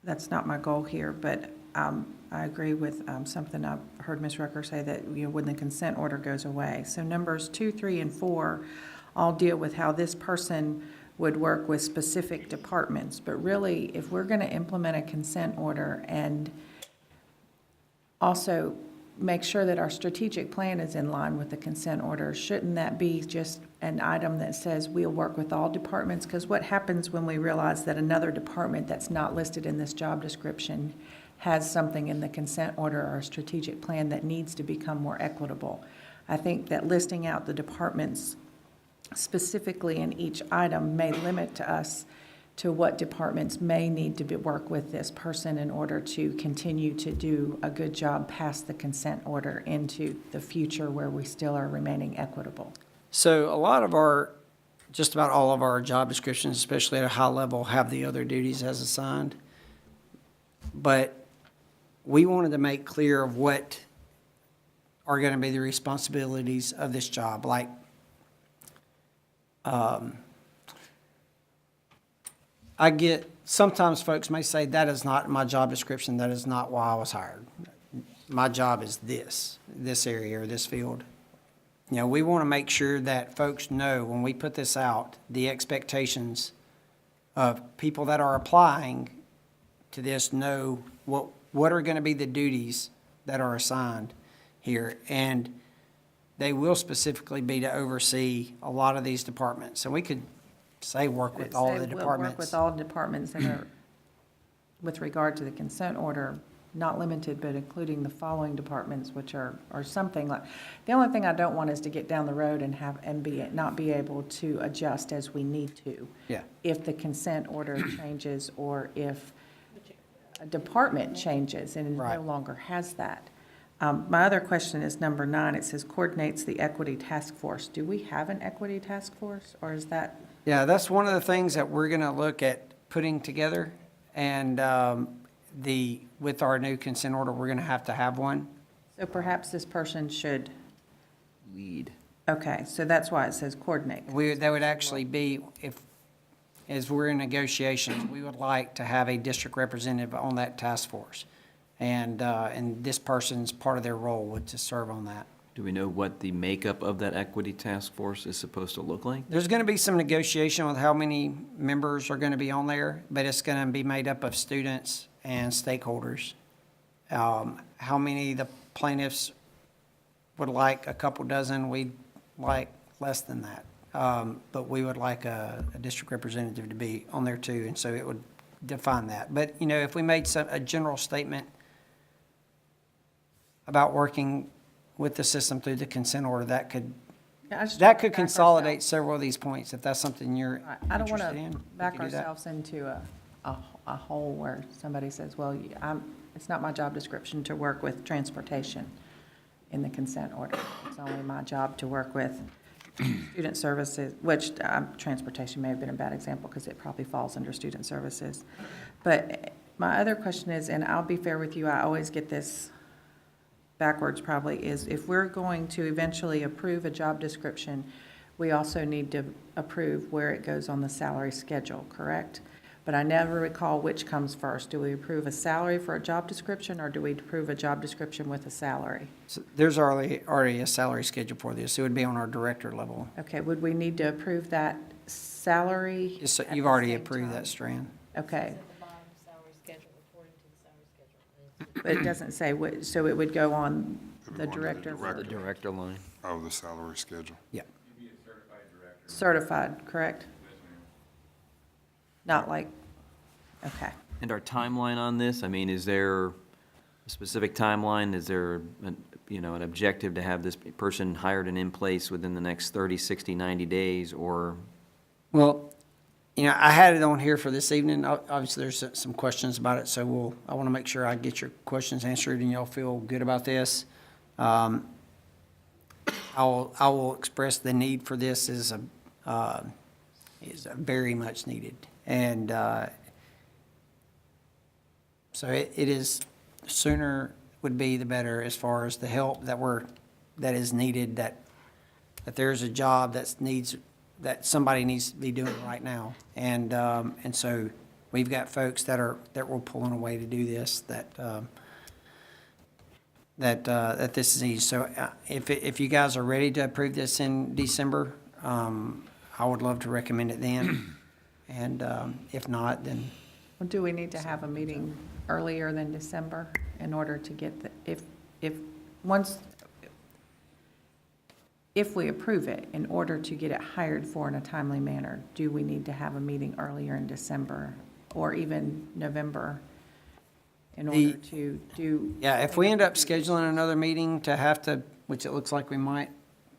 That's not my goal here, but I agree with something I've heard Ms. Rucker say, that, you know, when the consent order goes away. So numbers 2, 3, and 4 all deal with how this person would work with specific departments. But really, if we're going to implement a consent order and also make sure that our strategic plan is in line with the consent order, shouldn't that be just an item that says we'll work with all departments? Because what happens when we realize that another department that's not listed in this job description has something in the consent order or strategic plan that needs to become more equitable? I think that listing out the departments specifically in each item may limit to us to what departments may need to work with this person in order to continue to do a good job past the consent order into the future where we still are remaining equitable. So a lot of just about all of our job descriptions, especially at a high level, have the other duties as assigned. But we wanted to make clear of what are going to be the responsibilities of this job. Like, I get, sometimes folks may say, that is not my job description, that is not why I was hired. My job is this area or this field. You know, we want to make sure that folks know when we put this out, the expectations of people that are applying to this know what are going to be the duties that are assigned here. And they will specifically be to oversee a lot of these departments. And we could say work with all the We'll work departments. with all departments that are, with regard to the consent order, not limited, but including the following departments, which are something like, the only thing I don't want is to get down the road and not be able to adjust as we need to. Yeah. If the consent order changes or if a department changes and it no Right. longer has that. My other question is number 9. It says coordinates the equity task force. Do we have an equity task force, or is that? Yeah, that's one of the things that we're going to look at putting together. And with our new consent order, we're going to have one. So perhaps this person should, Lead. okay, so that's why it says coordinate. That would actually be, as we're in negotiations, we would like to have a district representative on that task force. And this person's part of their role would to serve on that. Do we know what the makeup of that equity task force is supposed to look like? There's going to be some negotiation with how many members are going to be on there, but it's going to be made up of students and stakeholders. How many the plaintiffs would like, a couple dozen, we'd like less than that. But we would like a district representative to be on there too, and so it would define that. But, you know, if we made a general statement about working with the system through the consent order, that could consolidate several of these points, if that's something you're I don't want interested in. to we back could do that. ourselves into a hole where somebody says, well, it's not my job description to work with transportation. in the consent order. It's only my job to work with student services, which transportation may have been a bad example because it probably falls under student services. But my other question is, and I'll be fair with you, I always get this backwards probably, is if we're going to eventually approve a job description, we also need to approve where it goes on the salary schedule, correct? But I never recall which comes first. Do we approve a salary for a job description, or do we approve a job description with a salary? So there's already a salary schedule for this. It would be on our director level. Okay, would we need to approve that salary? So at you've the already same approved time? that, Strand. Okay, Salary schedule, according to the salary schedule. but it doesn't say, so it would go on It would the go under director, The director line. of the salary schedule. Yeah. certified, correct? Not like, okay. And our timeline on this, I mean, is there a specific timeline? Is there, an objective to have this person hired and in place within the next 30, 60, 90 days, or? Well, I had it on here for this evening. Obviously, there's some questions about it, so I want to make sure I get your questions answered and y'all feel good about this. I will express the need for this is very much needed. And so it is, sooner would be the better as far as the help that is needed, that there's a job that somebody needs to be doing right now. And so we've got folks that we're pulling away to do this, that this is easy. So if you guys are ready to approve this in December, I would love to recommend it then. And if not, then Well, do we need to have a meeting earlier than December in order to get if we approve it, in order to get it hired for in a timely manner, do we need to have a meeting earlier in December or even November in order to do? yeah, if we end up scheduling another meeting to have to, which it looks like we might,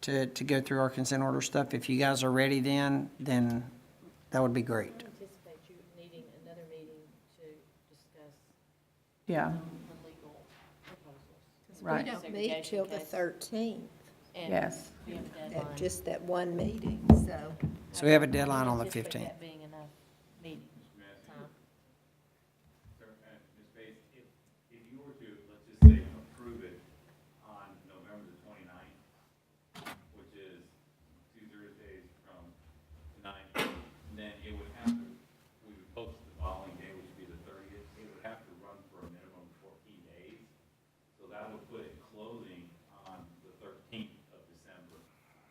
to go through our consent order stuff, if you guys are ready then that would be great. Anticipate you needing another meeting to discuss Yeah, the legal proposals. right, We don't meet till the 13th, And yes. we have a at deadline. just that one meeting, so. So we have a deadline on the Anticipate 15th. that being enough meeting time. Ms. Bates, if you were to, let's just say, approve it on November the 29th, which is 2 Thursdays from tonight, then it would have to, we would post the following day, which would be the 30th. It would have to run for a minimum of 14 days. So that would put it closing on the 13th of December,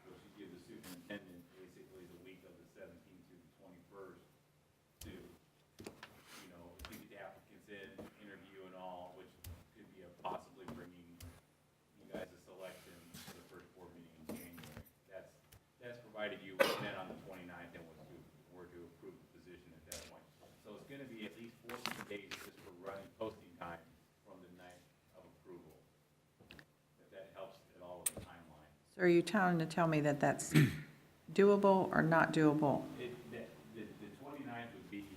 which would give the superintendent basically the week of the 17th to the 21st to, if you get the applicants in, interview and all, which could be possibly bringing you guys a selection for the first board meeting in January. That's provided you then on the 29th and were to approve the position at that point. So it's gonna be at least 14 days just for running posting time from the night of approval. If that helps at all with the timeline. So are you trying to tell me that that's doable or not doable? The 29th would be,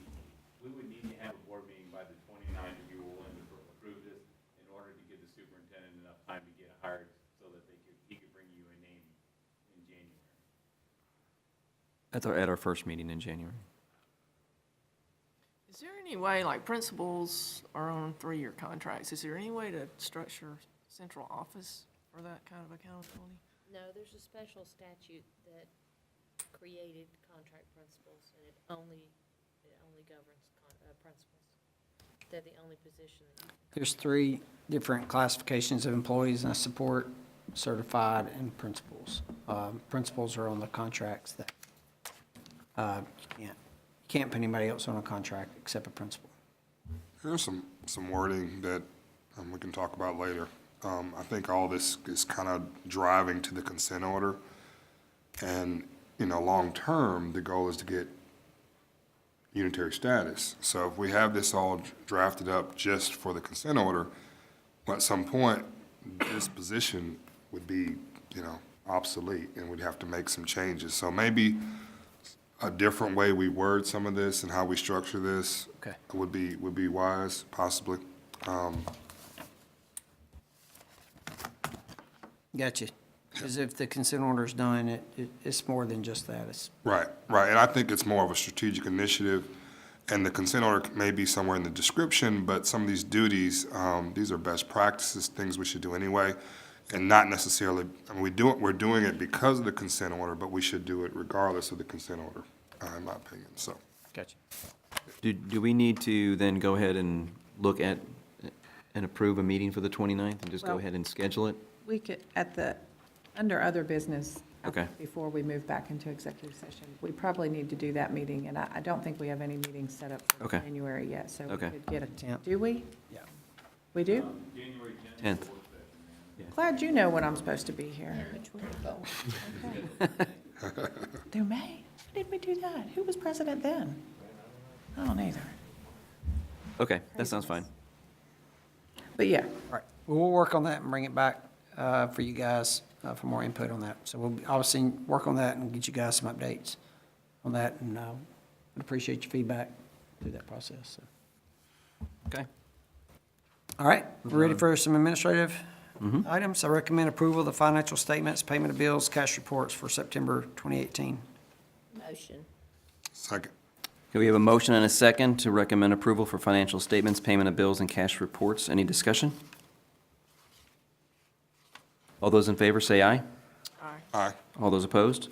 we would need to have a board meeting by the 29th if you were willing to approve this in order to give the superintendent enough time to get hired so that he could bring you a name in January. At our first meeting in January. Is there any way, like principals are on 3-year contracts, is there any way to structure central office for that kind of accountability? No, there's a special statute that created contract principals, and it only governs principals. They're the only position that you can. There's 3 different classifications of employees, and I support certified and principals. Principals are on the contracts that you can't put anybody else on a contract except a principal. There's some wording that we can talk about later. I think all this is kind of driving to the consent order. And, long-term, the goal is to get unitary status. So if we have this all drafted up just for the consent order, at some point, this position would be, obsolete, and we'd have to make some changes. So maybe a different way we word some of this and how we structure this Okay. would be wise, possibly. Gotcha. Because if the consent order's done, it's more than just that. It's, Right, right, and I think it's more of a strategic initiative, and the consent order may be somewhere in the description, but some of these duties, these are best practices, things we should do anyway, and not necessarily, I mean, we're doing it because of the consent order, but we should do it regardless of the consent order, in my opinion, so. gotcha. Do we need to then go ahead and look at and approve a meeting for the 29th and just go Well- ahead and schedule it? We could, under other business. Okay. Before we move back into executive session, we probably need to do that meeting, and I don't think we have any meetings set up for Okay. January yet, so we Okay. could get a, Tenth. do we? Yeah. We do? 10th. Glad you know when I'm supposed to be here. Which one we go? Through May? When did we do that? Who was president then? I don't either. Okay, that sounds fine. But yeah, All right, well, we'll work on that and bring it back for you guys for more input on that. So we'll obviously work on that and get you guys some updates on that, and we appreciate your feedback through that process. So. Okay. All right, we're ready for some administrative items. I recommend approval of the financial statements, payment of bills, cash reports for September 2018. Motion. Second. Okay, we have a motion and a second to recommend approval for financial statements, payment of bills, and cash reports. Any discussion? All those in favor say aye. Aye. All those opposed?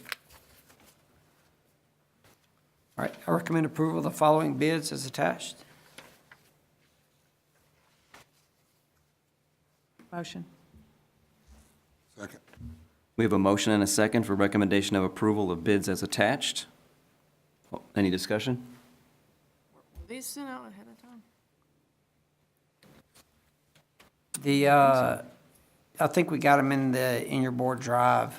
All right, I recommend approval of the following bids as attached. motion. Second. We have a motion and a second for recommendation of approval of bids as attached. Any discussion? Were these sent out ahead of time? I think we got them in your board drive.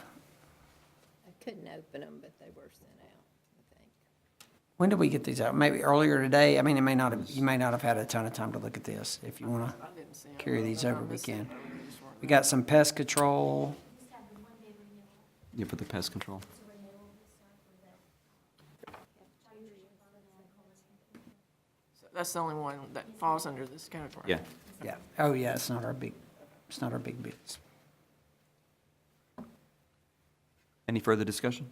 I couldn't open them, but they were sent out, I think. When did we get these out? Maybe earlier today? I mean, you may not have had a ton of time to look at this. If you want to I didn't see them. carry these I over, we missed can. them. They just weren't- We got some pest control. Yeah, for the pest control. So that's the only one that falls under this category. Yeah. Yeah. Oh, yeah, it's not our big bids. Any further discussion?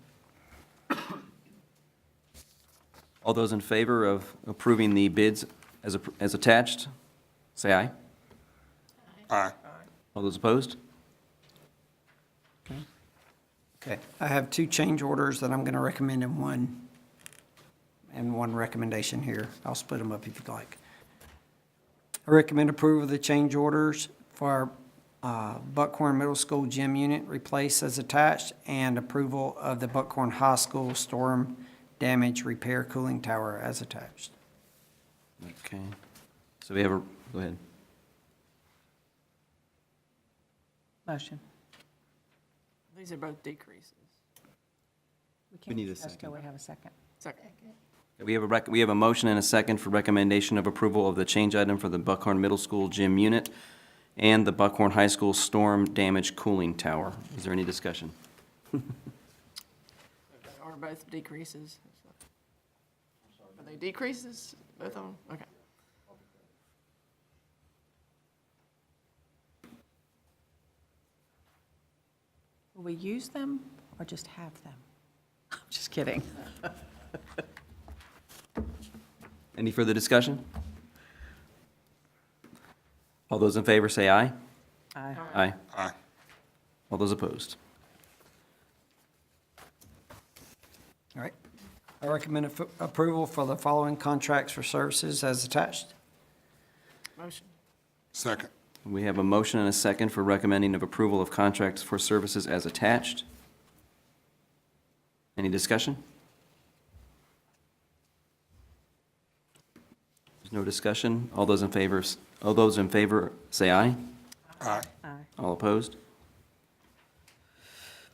All those in favor of approving the bids as attached, say aye. Aye. All those opposed? Okay, I have two change orders that I'm going to recommend in one recommendation here. I'll split them up if you'd like. I recommend approval of the change orders for Buckhorn Middle School gym unit replace as attached, and approval of the Buckhorn High School storm damage repair cooling tower as attached. Okay. So we have a, go ahead. Motion. These are both decreases. can't need a discuss till second. we have a second. Second. We have a motion and a second for recommendation of approval of the change item for the Buckhorn Middle School gym unit and the Buckhorn High School storm damage cooling tower. Is there any discussion? Are both decreases? Are they decreases, both of them? Okay. Will we use them or just have them? I'm just kidding. Any further discussion? All those in favor say aye. Aye. Aye. Aye. All those opposed? All right. I recommend approval for the following contracts for services as attached. Motion. Second. We have a motion and a second for recommending of approval of contracts for services as attached. Any discussion? There's no discussion. All those in favor say aye. Aye. Aye. All opposed?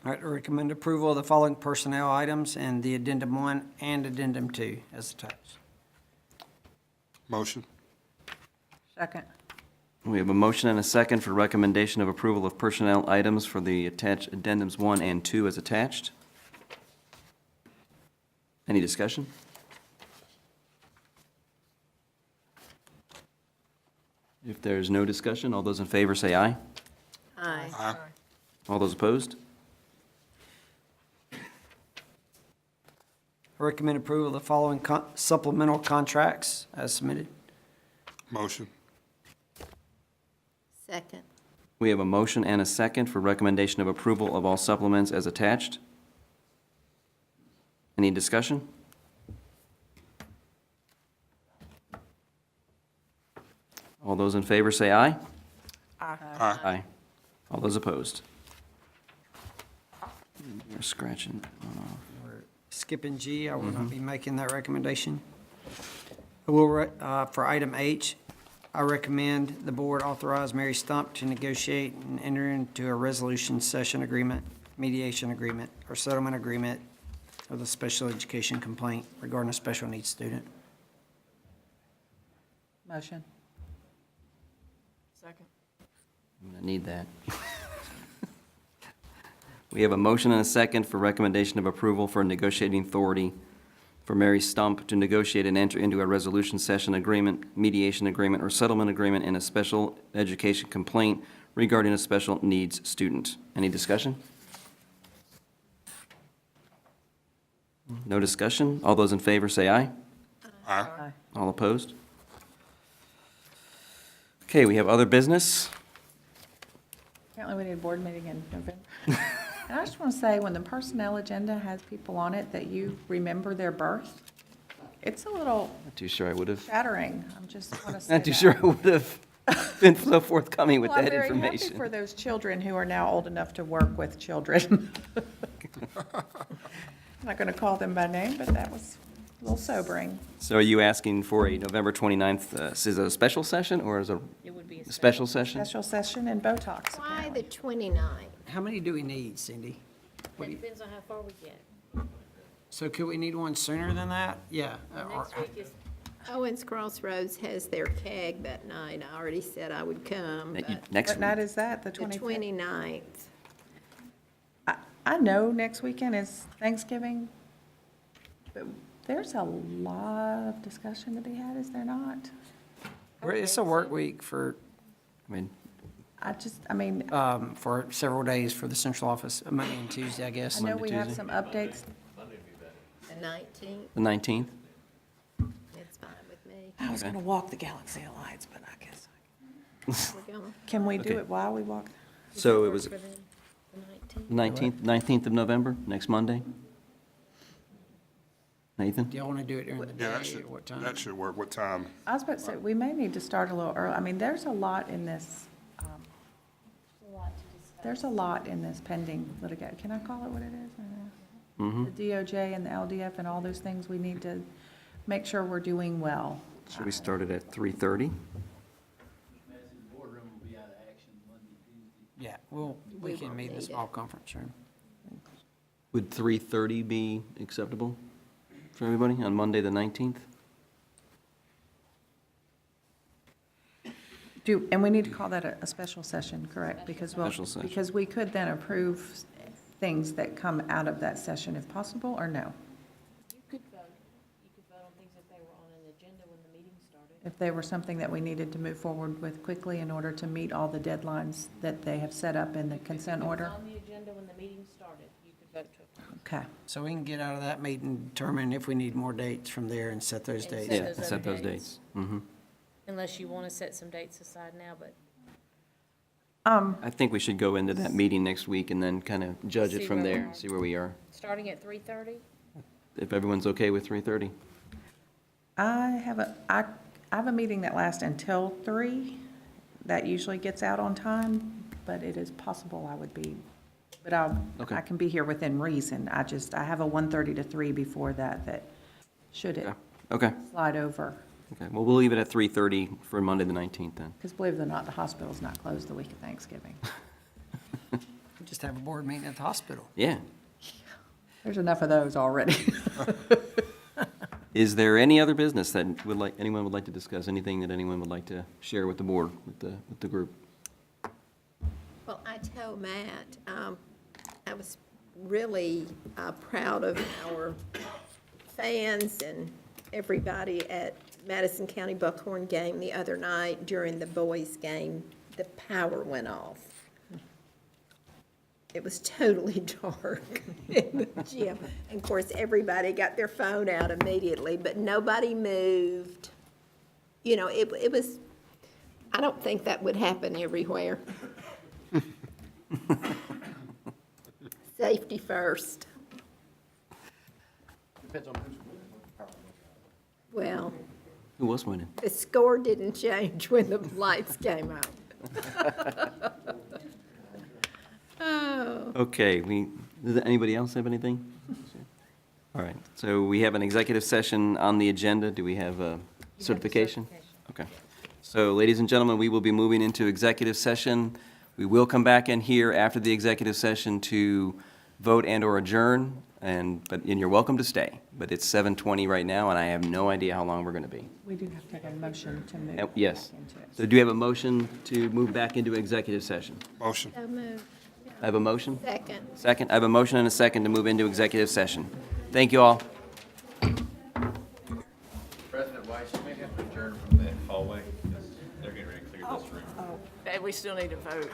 All right, I recommend approval of the following personnel items and the addendum 1 and addendum 2 as attached. Motion. Second. We have a motion and a second for recommendation of approval of personnel items for the attached addendums 1 and 2 as attached. Any discussion? If there's no discussion, all those in favor say aye. Aye. Aye. All those opposed? I recommend approval of the following supplemental contracts as submitted. Motion. Second. We have a motion and a second for recommendation of approval of all supplements as attached. Any discussion? All those in favor say aye. Aye. Aye. All those opposed? You're scratching that one off. We're skipping G, I will not be making that recommendation. I will, for item H, I recommend the board authorize Mary Stump to negotiate and enter into a resolution session agreement, mediation agreement, or settlement agreement with a special education complaint regarding a special needs student. Motion. Second. I'm gonna need that. We have a motion and a second for recommendation of approval for negotiating authority for Mary Stump to negotiate and enter into a resolution session agreement, mediation agreement, or settlement agreement in a special education complaint regarding a special needs student. Any discussion? No discussion? All those in favor say aye. Aye. All opposed? Okay, we have other business. Apparently, we need a board meeting in November. And I just want to say, when the personnel agenda has people on it that you remember their birth, it's a little Not too sure I would have, shattering. I'm just want to say not too that. sure I would have been so forthcoming with Well, I'm that very happy information. for those children who are now old enough to work with children. I'm not going to call them by name, but that was a little sobering. So are you asking for a November 29th, is it a special session or is it It would be a a special session? Special session and Botox, Why apparently. the 29th? How many do we need, Cindy? That depends on how far we get. So could we need one sooner than that? Yeah. Next week is, Owens Crossroads has their CAG that night. I already said I would come, but Next What night week? is that, the the 25th? 29th. I know next weekend is Thanksgiving, but there's a lot of discussion to be had, is there not? It's a work week for I mean, for several days for the central office, Monday and Tuesday, I guess. I know Monday, we have Tuesday. some updates. The 19th, the 19th? it's fine with me. I was gonna walk the Galaxy of Lights, but I guess, We're going. can we do Okay. it while we walk? So it was for them, the 19th. 19th of November, next Monday? Nathan? Do y'all want to do it during the Yeah, day or what time? that should work. What time? I was about to say, we may need to start a little early. I mean, there's a lot in this, there's a lot in this pending litigation. Can I call it what it is? The DOJ and the LDF and all those things, we need to make sure we're doing well. Should we start it at 3:30? Madison boardroom will be out of action Monday, Tuesday. Yeah, we can won't meet in the need small it. conference room. Would 3:30 be acceptable for everybody on Monday, the 19th? And we need to call that a special session, correct? Special session. Because we could then approve things that come out of that session if possible, or no? You could vote on things if they were on an agenda when the meeting started. If they were something that we needed to move forward with quickly in order to meet all the deadlines that they have set up in the consent If it order? was on the agenda when the meeting started, you could vote to approve. Okay. So we can get out of that meeting, determine if we need more dates from there and set those And dates. set Yeah, those set other those dates. dates. Unless you want to set some dates aside now, but I think we should go into that meeting next week and then kind of judge it See from where we there, are. see where we are. starting at 3:30? If everyone's okay with 3:30? I have a meeting that lasts until 3. That usually gets out on time, but it is possible I would be, but Okay. I can be here within reason. I have a 1:30 to 3 before that should it Okay, slide over. okay. Well, we'll leave it at 3:30 for Monday, the 19th then. Because believe it or not, the hospital's not closed the week of Thanksgiving. Just have a board meeting at the hospital. Yeah. There's enough of those already. Is there any other business that anyone would like to discuss? Anything that anyone would like to share with the board, with the group? Well, I told Matt, I was really proud of our fans and everybody at Madison County Buckhorn game the other night. During the boys' game, the power went off. It was totally dark in the gym. And of course, everybody got their phone out immediately, but nobody moved. You know, it was, I don't think that would happen everywhere. Safety first. Depends on who's Well, Who was winning? the score didn't change when the lights came out. Oh. Okay, does anybody else have anything? All right, so we have an executive session on the agenda. Do we have a certification? Okay. So, ladies and gentlemen, we will be moving into executive session. We will come back in here after the executive session to vote and/or adjourn, but you're welcome to stay. But it's 7:20 right now, and I have no idea how long we're going to be. We do have to take a motion to move Yes. back into it. So do you have a motion to move back into executive session? Motion. So moved. I have a motion? Second. Second, I have a motion and a second to move into executive session. Thank you all. President Weiss, you may have to adjourn from that hallway, because they're getting ready to clear this room. Hey, we still need to vote.